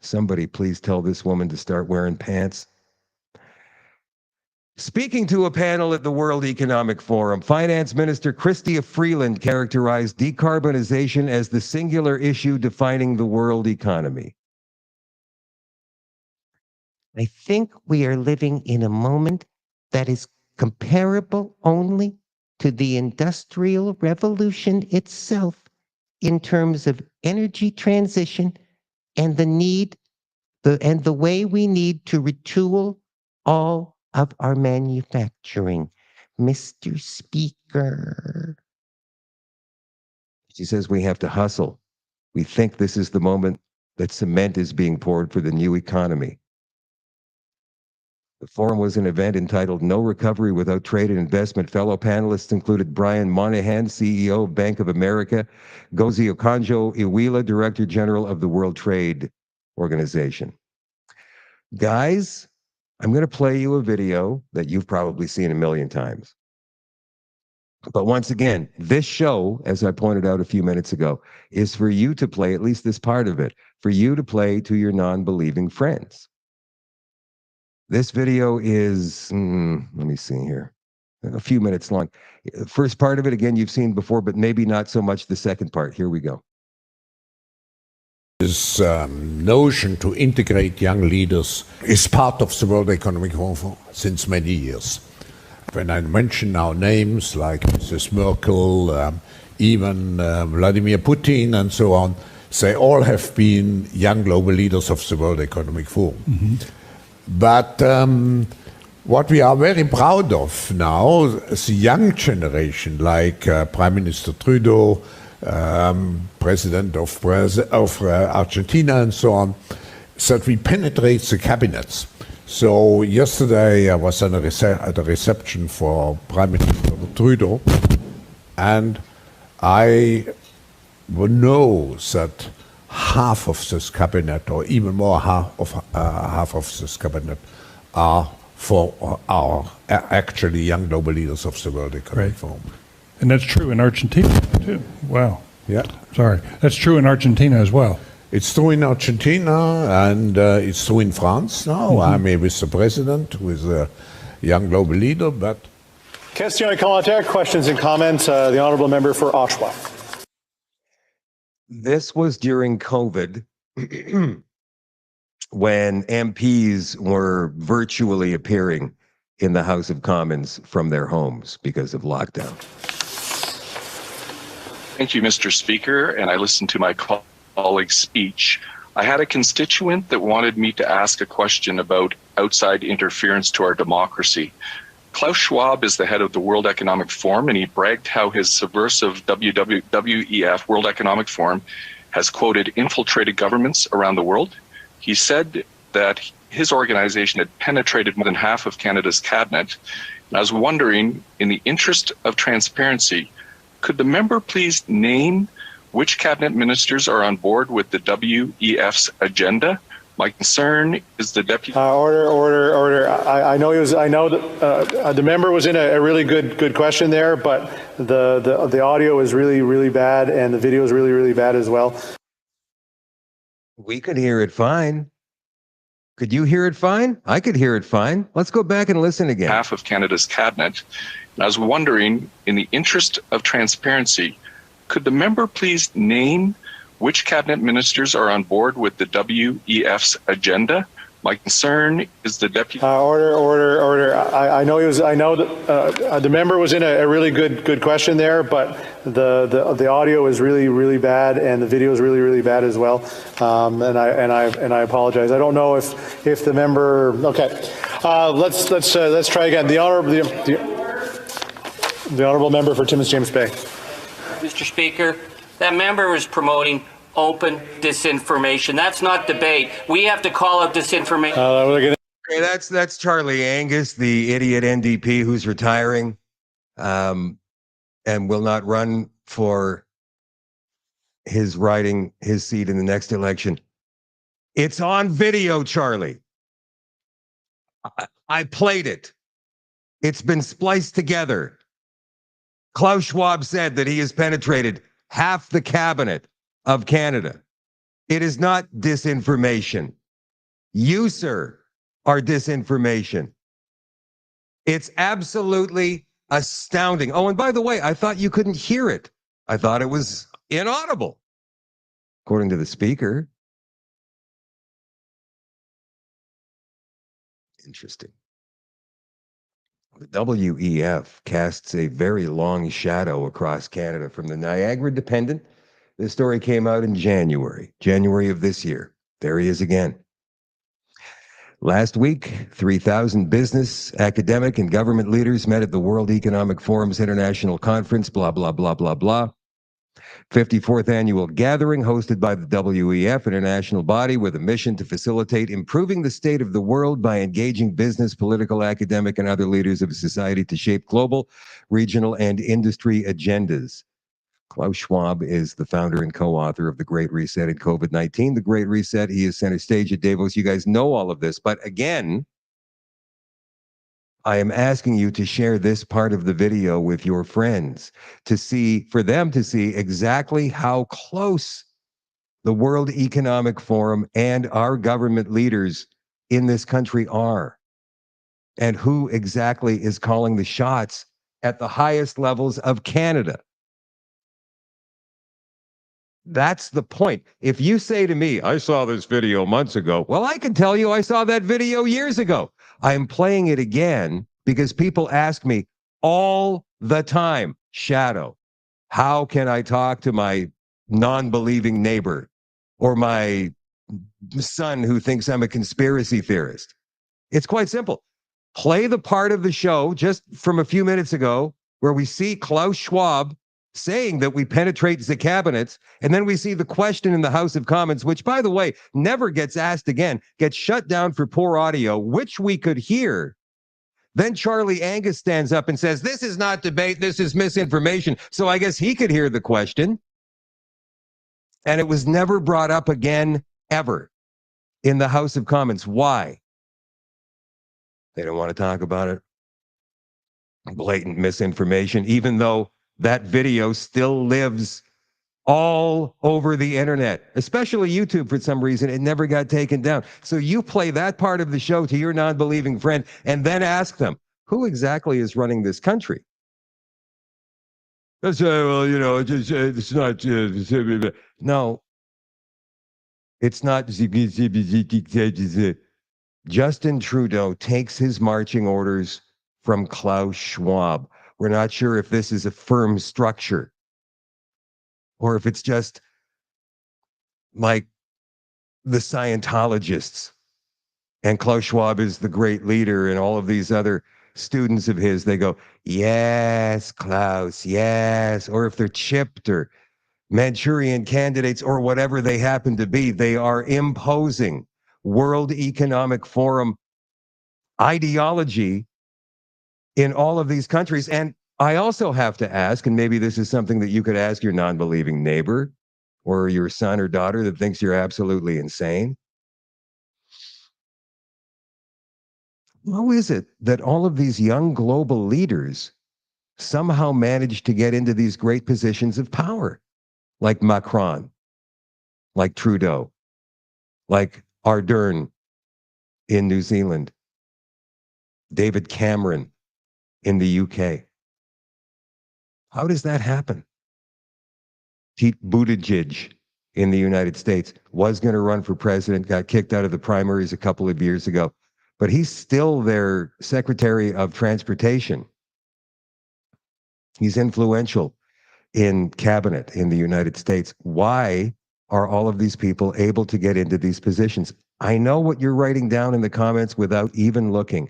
Somebody please tell this woman to start wearing pants. Speaking to a panel at the World Economic Forum, Finance Minister Chrystia Freeland characterized decarbonization as the singular issue defining the world economy. I think we are living in a moment that is comparable only to the Industrial Revolution itself in terms of energy transition and the way we need to retool all of our manufacturing. Mr. Speaker. She says we have to hustle. We think this is the moment that cement is being poured for the new economy. The forum was an event entitled No Recovery Without Trade and Investment. Fellow panelists included Brian Moynihan, CEO of Bank of America, Ngozi Okonjo-Iweala, Director General of the World Trade Organization. Guys, I'm going to play you a video that you've probably seen a million times. But once again, this show, as I pointed out a few minutes ago, is for you to play, at least this part of it, for you to play to your non-believing friends. This video is, let me see here, a few minutes long. First part of it, again, you've seen before, but maybe not so much the second part. Here we go. This notion to integrate young leaders is part of the World Economic Forum since many years. When I mention now names like Mrs. Merkel, even Vladimir Putin and so on, they all have been young global leaders of the World Economic Forum. Mm-hmm. But what we are very proud of now, the young generation, like Prime Minister Trudeau, President of Argentina and so on, that we penetrate the cabinets. So yesterday I was at a reception for Prime Minister Trudeau, and I know that half of this cabinet, or even more half of this cabinet, are for our actually young global leaders of the World Economic Forum. And that's true in Argentina too. Wow. Yeah. Sorry. That's true in Argentina as well. It's true in Argentina, and it's true in France now. Mm-hmm. I'm here with the president, who is a young global leader, but... Question commentaire, questions and comments. The honourable member for Oshawa. This was during COVID, when MPs were virtually appearing in the House of Commons from their homes because of lockdown. Thank you, Mr. Speaker, and I listened to my colleague's speech. I had a constituent that wanted me to ask a question about outside interference to our democracy. Klaus Schwab is the head of the World Economic Forum, and he bragged how his subversive WEF, World Economic Forum, has, quoted, infiltrated governments around the world. He said that his organization had penetrated more than half of Canada's cabinet. And I was wondering, in the interest of transparency, could the member please name which cabinet ministers are on board with the WEF's agenda? My concern is the deputy. Order. I know the member was in a really good question there, but the audio is really bad and the video is really bad as well. We could hear it fine. Could you hear it fine? I could hear it fine. Let's go back and listen again. Half of Canada's cabinet. And I was wondering, in the interest of transparency, could the member please name which cabinet ministers are on board with the WEF's agenda? My concern is the deputy. Order. I know the member was in a really good question there, but the audio is really bad and the video is really bad as well. And I apologize. I don't know if the member. Okay, let's try again. The honourable member for Timmins James Bay. Mr. Speaker, that member was promoting open disinformation. That's not debate. We have to call out disinformation. Okay, that's Charlie Angus, the idiot NDP who's retiring, and will not run for his seat in the next election. It's on video, Charlie. I played it. It's been spliced together. Klaus Schwab said that he has penetrated half the cabinet of Canada. It is not disinformation. You, sir, are disinformation. It's absolutely astounding. Oh, and by the way, I thought you couldn't hear it. I thought it was inaudible, according to the speaker. Interesting. The WEF casts a very long shadow across Canada from the Niagara Dependent. This story came out in January of this year. There he is again. Last week, 3,000 business, academic, and government leaders met at the World Economic Forum's International Conference, blah, blah, blah, blah, blah. 54th annual gathering hosted by the WEF, international body with a mission to facilitate improving the state of the world by engaging business, political, academic, and other leaders of society to shape global, regional, and industry agendas. Klaus Schwab is the founder and co-author of The Great Reset and COVID-19. The Great Reset, he is center stage at Davos. You guys know all of this, but again, I am asking you to share this part of the video with your friends for them to see exactly how close the World Economic Forum and our government leaders in this country are, and who exactly is calling the shots at the highest levels of Canada. That's the point. If you say to me, I saw this video months ago, well, I can tell you I saw that video years ago. I'm playing it again because people ask me all the time, Shadow, how can I talk to my non-believing neighbor or my son who thinks I'm a conspiracy theorist? It's quite simple. Play the part of the show just from a few minutes ago where we see Klaus Schwab saying that we penetrate the cabinets, and then we see the question in the House of Commons, which, by the way, never gets asked again, gets shut down for poor audio, which we could hear. Then Charlie Angus stands up and says, this is not debate, this is misinformation. So I guess he could hear the question. And it was never brought up again, ever, in the House of Commons. Why? They don't want to talk about it. Blatant misinformation, even though that video still lives all over the internet, especially YouTube for some reason. It never got taken down. So you play that part of the show to your non-believing friend and then ask them, who exactly is running this country? They'll say, well, you know, it's not. No, it's not. Justin Trudeau takes his marching orders from Klaus Schwab. We're not sure if this is a firm structure or if it's just like the Scientologists. And Klaus Schwab is the great leader, and all of these other students of his, they go, yes, Klaus, yes. Or if they're chipped or Manchurian candidates or whatever they happen to be, they are imposing World Economic Forum ideology in all of these countries. And I also have to ask, and maybe this is something that you could ask your non-believing neighbor or your son or daughter that thinks you're absolutely insane. How is it that all of these young global leaders somehow managed to get into these great positions of power, like Macron, like Trudeau, like Ardern in New Zealand, David Cameron in the UK? How does that happen? Pete Buttigieg in the United States was going to run for president, got kicked out of the primaries a couple of years ago, but he's still their Secretary of Transportation. He's influential in cabinet in the United States. Why are all of these people able to get into these positions? I know what you're writing down in the comments without even looking,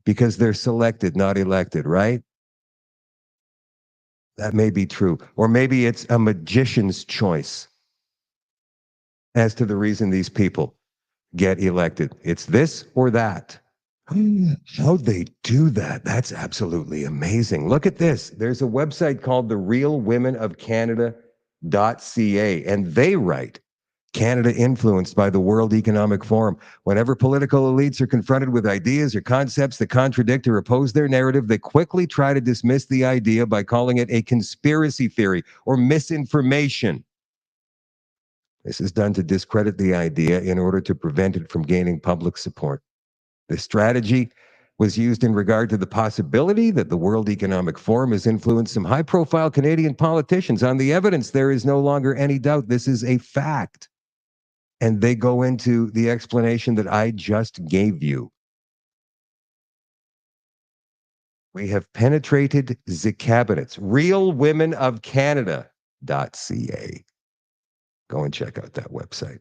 because they're selected, not elected, right? That may be true. Or maybe it's a magician's choice as to the reason these people get elected. It's this or that. How'd they do that? That's absolutely amazing. Look at this. There's a website called therealwomenofcanada.ca, and they write, Canada influenced by the World Economic Forum. Whenever political elites are confronted with ideas or concepts that contradict or oppose their narrative, they quickly try to dismiss the idea by calling it a conspiracy theory or misinformation. This is done to discredit the idea in order to prevent it from gaining public support. This strategy was used in regard to the possibility that the World Economic Forum has influenced some high-profile Canadian politicians. On the evidence, there is no longer any doubt this is a fact. And they go into the explanation that I just gave you. We have penetrated the cabinets. Realwomenofcanada.ca. Go and check out that website.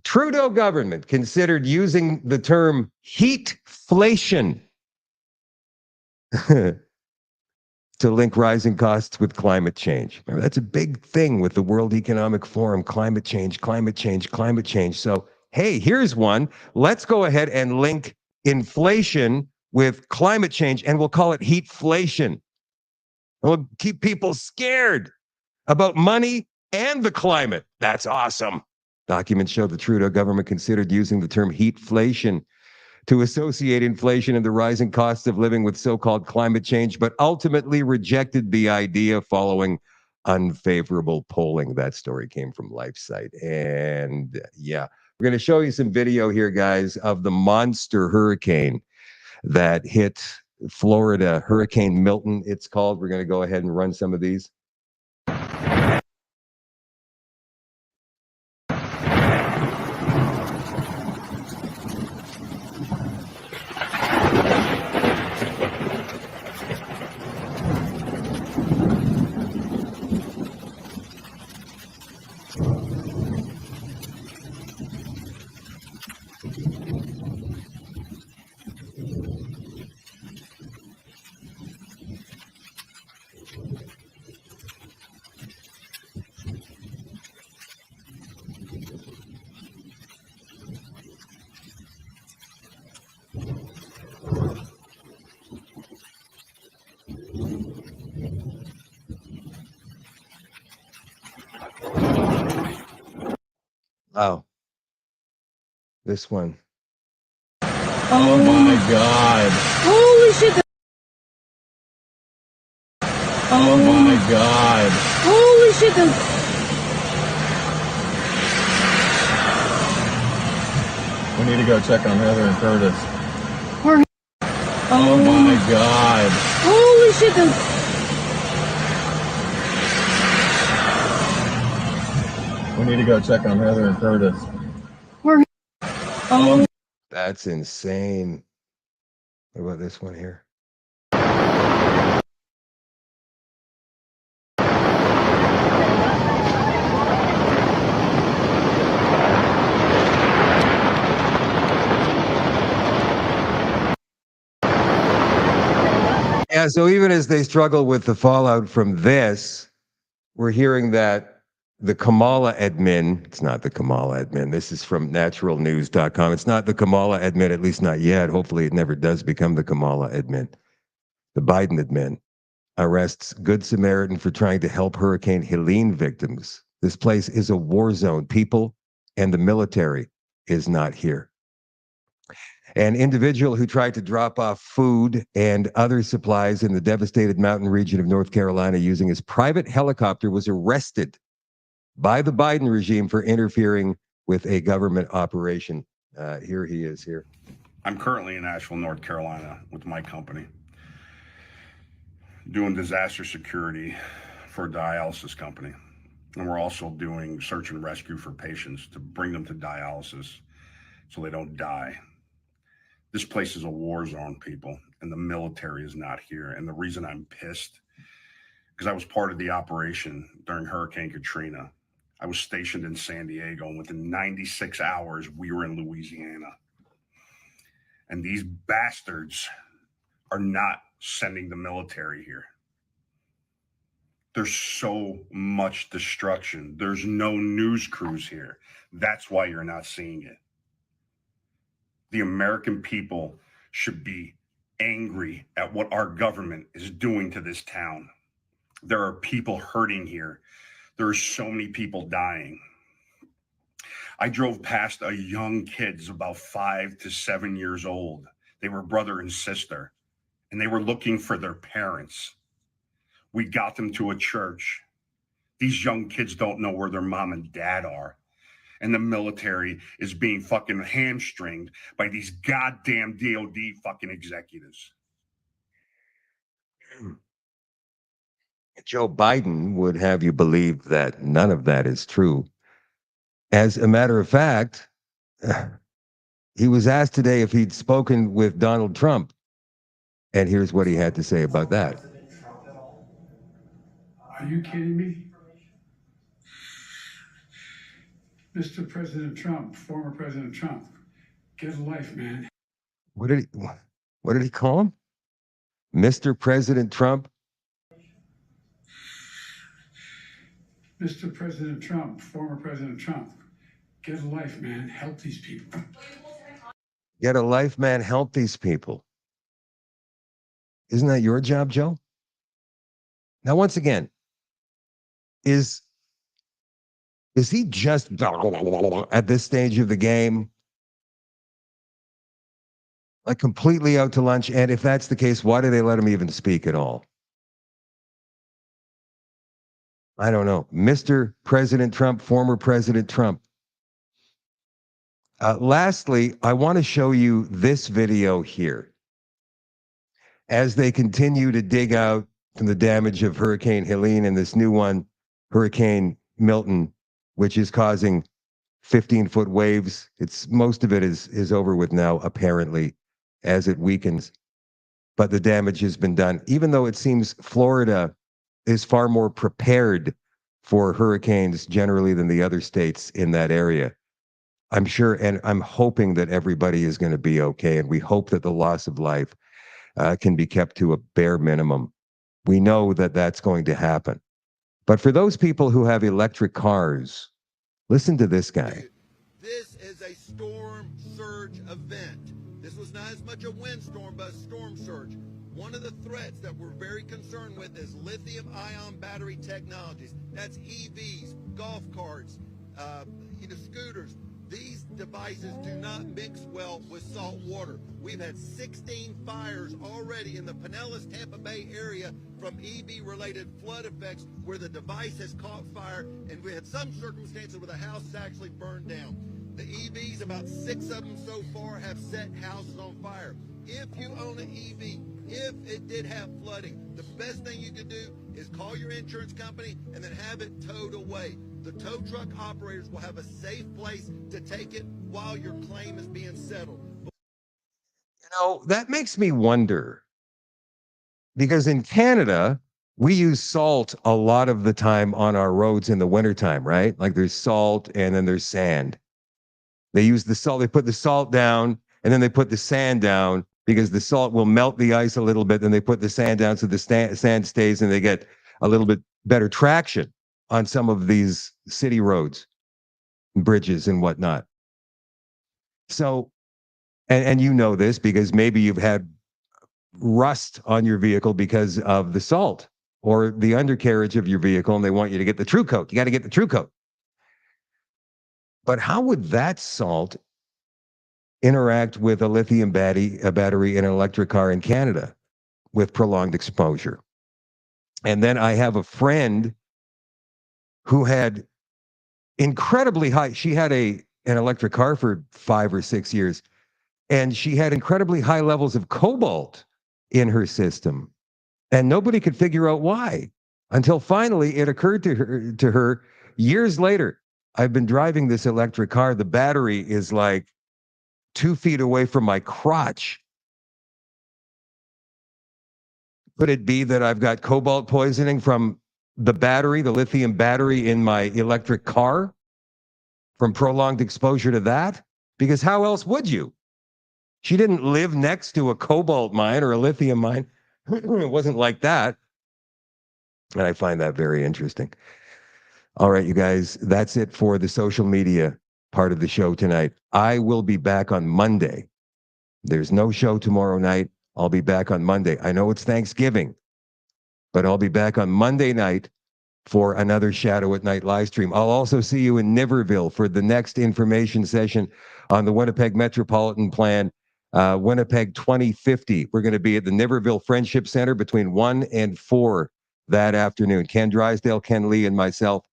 Trudeau government considered using the term heatflation to link rising costs with climate change. Remember, that's a big thing with the World Economic Forum, climate change, climate change, climate change. So, hey, here's one. Let's go ahead and link inflation with climate change, and we'll call it heatflation. We'll keep people scared about money and the climate. That's awesome. Documents show the Trudeau government considered using the term heatflation to associate inflation and the rising costs of living with so-called climate change, but ultimately rejected the idea following unfavorable polling. That story came from LifeSite. And yeah, we're going to show you some video here, guys, of the monster hurricane that hit Florida, Hurricane Milton, it's called. We're going to go ahead and run some of these. Wow. This one. Oh my God. Holy shit. Oh my God. Holy shit. We need to go check on Heather and Curtis. Oh my God. Holy shit. We need to go check on Heather and Curtis. Oh. That's insane. What about this one here? Yeah, so even as they struggle with the fallout from this, we're hearing that the Kamala admin, it's not the Kamala admin, this is from naturalnews.com. It's not the Kamala admin, at least not yet. Hopefully it never does become the Kamala admin. The Biden admin arrests Good Samaritan for trying to help Hurricane Helene victims. This place is a war zone. People and the military is not here. An individual who tried to drop off food and other supplies in the devastated mountain region of North Carolina using his private helicopter was arrested by the Biden regime for interfering with a government operation. Here he is here. I'm currently in Asheville, North Carolina with my company doing disaster security for a dialysis company. And we're also doing search and rescue for patients to bring them to dialysis so they don't die. This place is a war zone, people, and the military is not here. And the reason I'm pissed, because I was part of the operation during Hurricane Katrina. I was stationed in San Diego, and within 96 hours, we were in Louisiana. And these bastards are not sending the military here. There's so much destruction. There's no news crews here. That's why you're not seeing it. The American people should be angry at what our government is doing to this town. There are people hurting here. There are so many people dying. I drove past a young kids about 5 to 7 years old. They were brother and sister, and they were looking for their parents. We got them to a church. These young kids don't know where their mom and dad are. And the military is being fucking hamstringed by these goddamn DOD fucking executives. Joe Biden would have you believe that none of that is true. As a matter of fact, he was asked today if he'd spoken with Donald Trump. And here's what he had to say about that. Are you kidding me? Mr. President Trump, former President Trump, get a life, man. What did he call him? Mr. President Trump? Mr. President Trump, former President Trump, get a life, man. Help these people. Get a life, man. Help these people. Isn't that your job, Joe? Now, once again, is he just at this stage of the game, like completely out to lunch? And if that's the case, why do they let him even speak at all? I don't know. Mr. President Trump, former President Trump. Lastly, I want to show you this video here. As they continue to dig out from the damage of Hurricane Helene and this new one, Hurricane Milton, which is causing 15-foot waves. Most of it is over with now, apparently, as it weakens. But the damage has been done. Even though it seems Florida is far more prepared for hurricanes generally than the other states in that area. I'm sure, and I'm hoping that everybody is going to be okay. And we hope that the loss of life can be kept to a bare minimum. We know that that's going to happen. But for those people who have electric cars, listen to this guy. This is a storm surge event. This was not as much a windstorm, but a storm surge. One of the threats that we're very concerned with is lithium-ion battery technologies. That's EVs, golf carts, scooters. These devices do not mix well with salt water. We've had 16 fires already in the Pinellas, Tampa Bay area from EV-related flood effects where the device has caught fire, and we had some circumstances where the house is actually burned down. The EVs, about 6 of them so far, have set houses on fire. If you own an EV, if it did have flooding, the best thing you could do is call your insurance company and then have it towed away. The tow truck operators will have a safe place to take it while your claim is being settled. You know, that makes me wonder, because in Canada, we use salt a lot of the time on our roads in the wintertime, right? Like there's salt and then there's sand. They use the salt, they put the salt down and then they put the sand down because the salt will melt the ice a little bit, then they put the sand down so the sand stays, and they get a little bit better traction on some of these city roads, bridges, and whatnot. So, and you know this because maybe you've had rust on your vehicle because of the salt or the undercarriage of your vehicle, and they want you to get the True Coat. You got to get the True Coat. But how would that salt interact with a lithium battery in an electric car in Canada with prolonged exposure? And then I have a friend who had incredibly high, she had an electric car for 5 or 6 years, and she had incredibly high levels of cobalt in her system. And nobody could figure out why until finally it occurred to her years later. I've been driving this electric car. The battery is like 2 feet away from my crotch. Could it be that I've got cobalt poisoning from the battery, the lithium battery in my electric car, from prolonged exposure to that? Because how else would you? She didn't live next to a cobalt mine or a lithium mine. It wasn't like that. And I find that very interesting. All right, you guys, that's it for the social media part of the show tonight. I will be back on Monday. There's no show tomorrow night. I'll be back on Monday. I know it's Thanksgiving, but I'll be back on Monday night for another Shadow at Night live stream. I'll also see you in Niverville for the next information session on the Winnipeg Metropolitan Plan, Winnipeg 2050. We're going to be at the Niverville Friendship Center between 1 and 4 that afternoon. Ken Drysdale, Ken Lee, and myself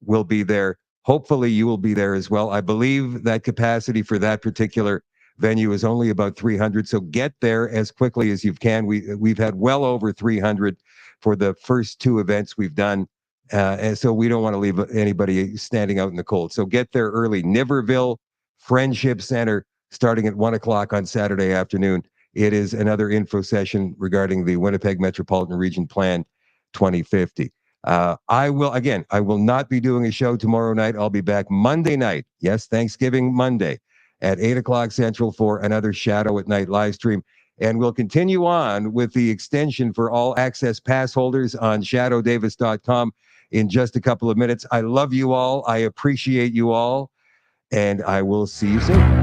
will be there. Hopefully you will be there as well. I believe that capacity for that particular venue is only about 300, so get there as quickly as you can. We've had well over 300 for the first 2 events we've done, and so we don't want to leave anybody standing out in the cold. So get there early. Niverville Friendship Center, starting at 1 o'clock on Saturday afternoon. It is another info session regarding the Winnipeg Metropolitan Region Plan 2050. I will not be doing a show tomorrow night. I'll be back Monday night. Yes, Thanksgiving Monday at 8 o'clock Central for another Shadow at Night live stream. And we'll continue on with the extension for all access pass holders on shadowdavis.com in just a couple of minutes. I love you all. I appreciate you all. And I will see you soon.